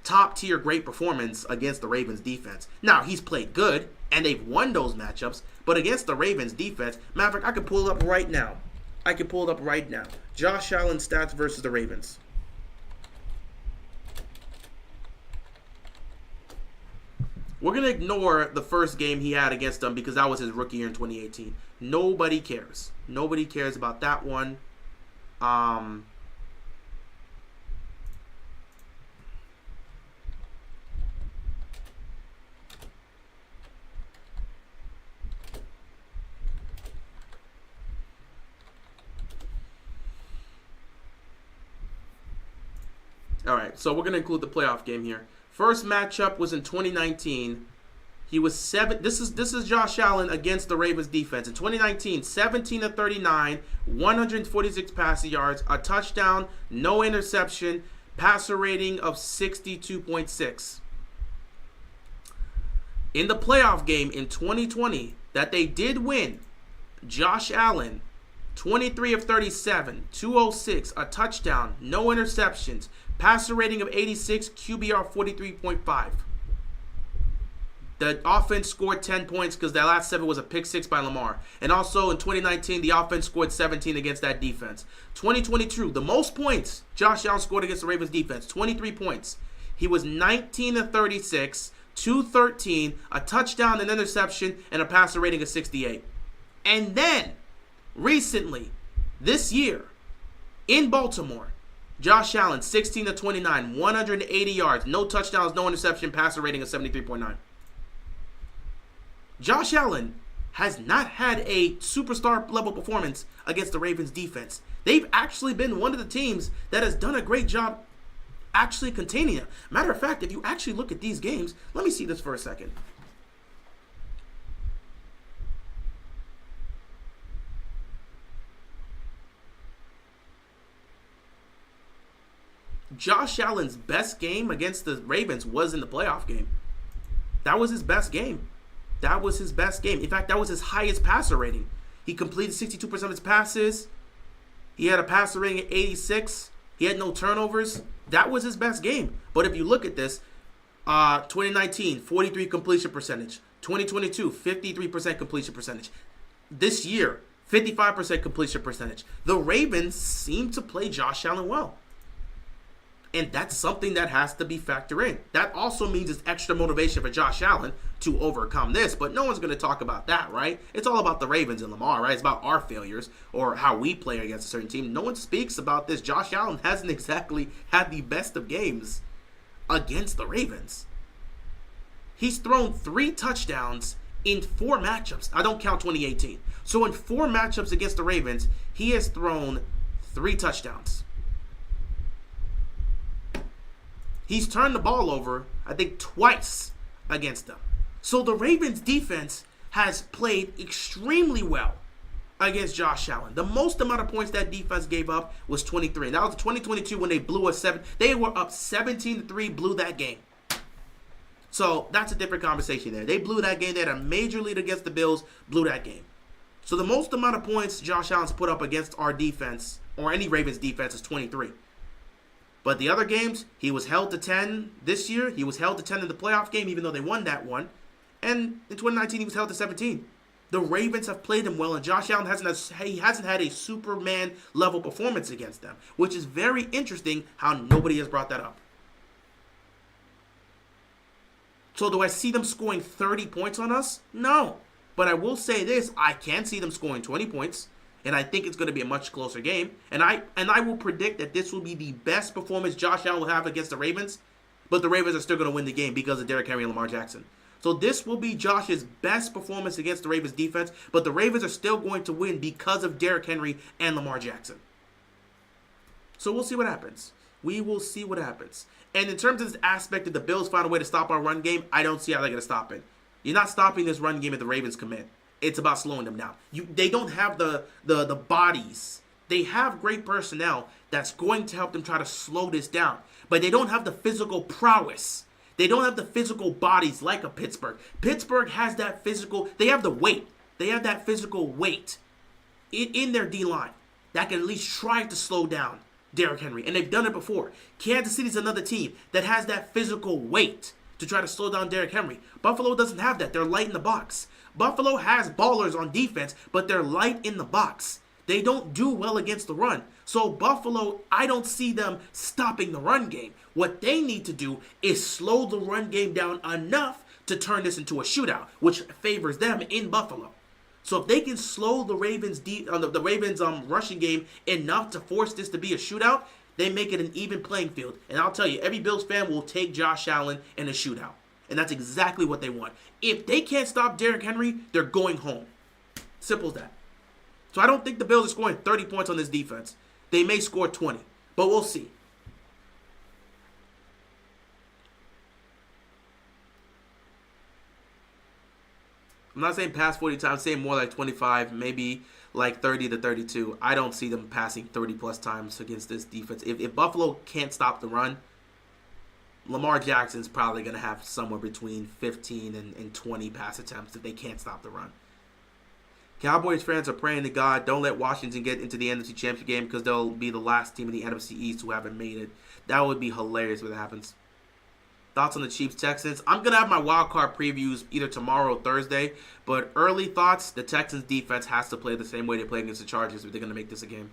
top-tier great performance against the Ravens defense. Now, he's played good, and they've won those matchups, but against the Ravens defense... Matter of fact, I can pull it up right now. Josh Allen stats versus the Ravens. We're going to ignore the first game he had against them because that was his rookie year in 2018. Nobody cares. Nobody cares about that one. All right, so we're going to include the playoff game here. First matchup was in 2019. He was 7. This is Josh Allen against the Ravens defense. In 2019, 17 of 39, 146 passing yards, a touchdown, no interception, passer rating of 62.6. In the playoff game in 2020 that they did win, Josh Allen, 23 of 37, 206, a touchdown, no interceptions, passer rating of 86, QBR 43.5. The offense scored 10 points because that last 7 was a pick 6 by Lamar. And also in 2019, the offense scored 17 against that defense. 2022, the most points Josh Allen scored against the Ravens defense, 23 points. He was 19 of 36, 213, a touchdown, an interception, and a passer rating of 68. And then, recently, this year, in Baltimore, Josh Allen, 16 of 29, 180 yards, no touchdowns, no interception, passer rating of 73.9. Josh Allen has not had a superstar level performance against the Ravens defense. They've actually been one of the teams that has done a great job actually containing it. Matter of fact, if you actually look at these games, let me see this for a second. Josh Allen's best game against the Ravens was in the playoff game. That was his best game. In fact, that was his highest passer rating. He completed 62% of his passes. He had a passer rating of 86. He had no turnovers. That was his best game. But if you look at this, 2019, 43 completion percentage. 2022, 53% completion percentage. This year, 55% completion percentage. The Ravens seem to play Josh Allen well. And that's something that has to be factored in. That also means it's extra motivation for Josh Allen to overcome this. But no one's going to talk about that, right? It's all about the Ravens and Lamar, right? It's about our failures or how we play against a certain team. No one speaks about this. Josh Allen hasn't exactly had the best of games against the Ravens. He's thrown 3 touchdowns in 4 matchups. I don't count 2018. So in 4 matchups against the Ravens, he has thrown 3 touchdowns. He's turned the ball over, I think, twice against them. So the Ravens defense has played extremely well against Josh Allen. The most amount of points that defense gave up was 23. And that was 2022 when they blew a 7. They were up 17-3, blew that game. So that's a different conversation there. They blew that game. They had a major lead against the Bills, blew that game. So the most amount of points Josh Allen's put up against our defense, or any Ravens defense, is 23. But the other games, he was held to 10 this year. He was held to 10 in the playoff game, even though they won that one. And in 2019, he was held to 17. The Ravens have played him well, and Josh Allen hasn't had a Superman-level performance against them, which is very interesting how nobody has brought that up. So do I see them scoring 30 points on us? No. But I will say this, I can see them scoring 20 points. And I think it's going to be a much closer game. And I will predict that this will be the best performance Josh Allen will have against the Ravens. But the Ravens are still going to win the game because of Derrick Henry and Lamar Jackson. So this will be Josh's best performance against the Ravens defense. But the Ravens are still going to win because of Derrick Henry and Lamar Jackson. So we'll see what happens. We will see what happens. And in terms of this aspect of the Bills find a way to stop our run game, I don't see how they're going to stop it. You're not stopping this run game if the Ravens commit. It's about slowing them down. They don't have the bodies. They have great personnel that's going to help them try to slow this down. But they don't have the physical prowess. They don't have the physical bodies like a Pittsburgh. Pittsburgh has that physical. They have the weight. They have that physical weight in their D-line that can at least try to slow down Derrick Henry. And they've done it before. Kansas City's another team that has that physical weight to try to slow down Derrick Henry. Buffalo doesn't have that. They're light in the box. Buffalo has ballers on defense, but they're light in the box. They don't do well against the run. So Buffalo, I don't see them stopping the run game. What they need to do is slow the run game down enough to turn this into a shootout, which favors them in Buffalo. So if they can slow the Ravens rushing game enough to force this to be a shootout, they make it an even playing field. And I'll tell you, every Bills fan will take Josh Allen in a shootout. And that's exactly what they want. If they can't stop Derrick Henry, they're going home. Simple as that. So I don't think the Bills are scoring 30 points on this defense. They may score 20, but we'll see. I'm not saying pass 40 times, I'm saying more like 25, maybe like 30 to 32. I don't see them passing 30 plus times against this defense. If Buffalo can't stop the run, Lamar Jackson's probably going to have somewhere between 15 and 20 pass attempts if they can't stop the run. Cowboys fans are praying to God, don't let Washington get into the NFC Championship game because they'll be the last team in the NFC East who haven't made it. That would be hilarious when that happens. Thoughts on the Chiefs Texans? I'm going to have my wild card previews either tomorrow or Thursday, but early thoughts, the Texans defense has to play the same way they play against the Chargers if they're going to make this a game.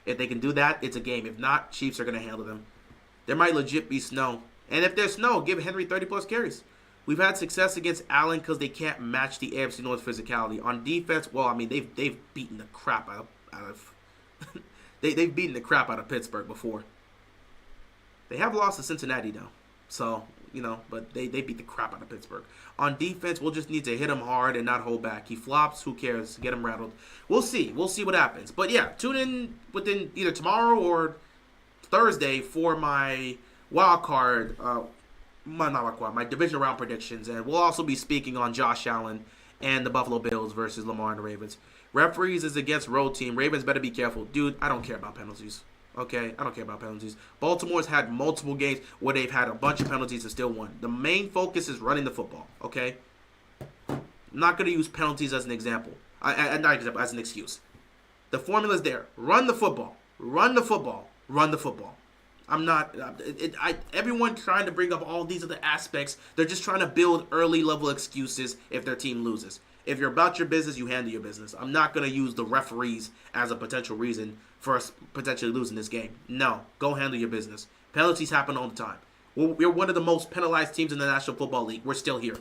If they can do that, it's a game. If not, Chiefs are going to handle them. There might legit be snow. And if there's snow, give Henry 30-plus carries. We've had success against Allen because they can't match the AFC North physicality. On defense, well, I mean, they've beaten the crap out of they've beaten the crap out of Pittsburgh before. They have lost to Cincinnati, though. So, but they beat the crap out of Pittsburgh. On defense, we'll just need to hit him hard and not hold back. He flops, who cares? Get him rattled. We'll see. We'll see what happens. But, yeah, tune in within either tomorrow or Thursday for my wild card, my division round predictions, and we'll also be speaking on Josh Allen and the Buffalo Bills versus Lamar and the Ravens. Referees is against road team. Ravens better be careful. Dude, I don't care about penalties. Okay? I don't care about penalties. Baltimore's had multiple games where they've had a bunch of penalties and still won. The main focus is running the football. Okay? I'm not going to use penalties as an example. As an excuse. The formula's there. Run the football. Run the football. Run the football. I'm not. Everyone trying to bring up all these other aspects. They're just trying to build early level excuses if their team loses. If you're about your business, you handle your business. I'm not going to use the referees as a potential reason for us potentially losing this game. No, go handle your business. Penalties happen all the time. We're one of the most penalized teams in the National Football League. We're still here.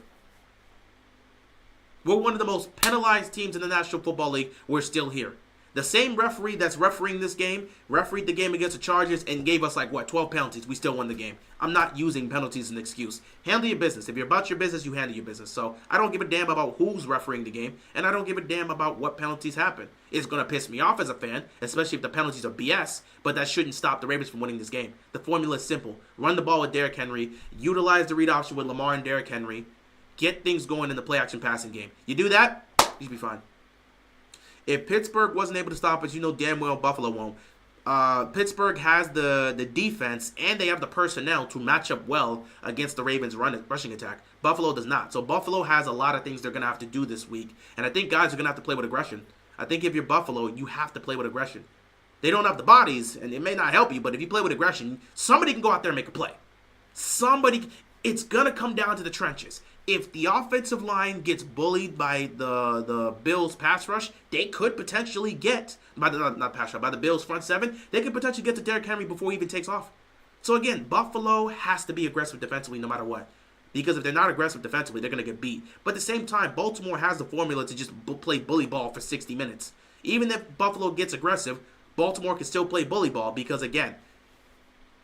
We're one of the most penalized teams in the National Football League. We're still here. The same referee that's refereeing this game refereed the game against the Chargers and gave us 12 penalties. We still won the game. I'm not using penalties as an excuse. Handle your business. If you're about your business, you handle your business. So I don't give a damn about who's refereeing the game, and I don't give a damn about what penalties happen. It's going to piss me off as a fan, especially if the penalties are BS, but that shouldn't stop the Ravens from winning this game. The formula is simple. Run the ball with Derrick Henry. Utilize the read option with Lamar and Derrick Henry. Get things going in the play-action passing game. You do that, you should be fine. If Pittsburgh wasn't able to stop us, you know damn well Buffalo won't. Pittsburgh has the defense, and they have the personnel to match up well against the Ravens' rushing attack. Buffalo does not. So Buffalo has a lot of things they're going to have to do this week. And I think guys are going to have to play with aggression. I think if you're Buffalo, you have to play with aggression. They don't have the bodies, and it may not help you, but if you play with aggression, somebody can go out there and make a play. It's going to come down to the trenches. If the offensive line gets bullied by the Bills' pass rush, they could potentially get, by the Bills' front seven, they could potentially get to Derrick Henry before he even takes off. So again, Buffalo has to be aggressive defensively no matter what. Because if they're not aggressive defensively, they're going to get beat. But at the same time, Baltimore has the formula to just play bully ball for 60 minutes. Even if Buffalo gets aggressive, Baltimore can still play bully ball because, again,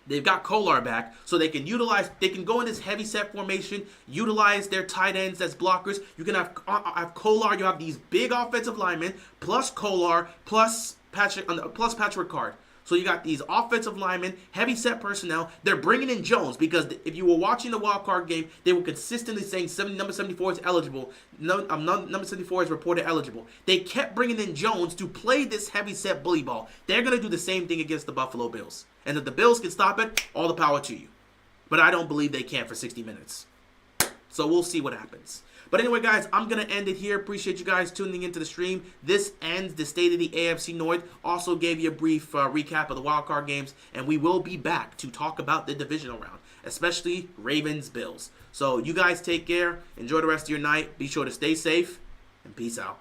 they've got Kolar back, so they can go in this heavy set formation, utilize their tight ends as blockers. You can have Kolar, you have these big offensive linemen, plus Kolar, plus Patrick Ricard. So you got these offensive linemen, heavy set personnel. They're bringing in Jones because if you were watching the wild card game, they were consistently saying number 74 is eligible. Number 74 is reported eligible. They kept bringing in Jones to play this heavy set bully ball. They're going to do the same thing against the Buffalo Bills. And if the Bills can stop it, all the power to you. But I don't believe they can for 60 minutes. So we'll see what happens. But anyway, guys, I'm going to end it here. Appreciate you guys tuning into the stream. This ends the State of the AFC North. Also gave you a brief recap of the wildcard games. And we will be back to talk about the divisional round, especially Ravens-Bills. So you guys take care. Enjoy the rest of your night. Be sure to stay safe. And peace out.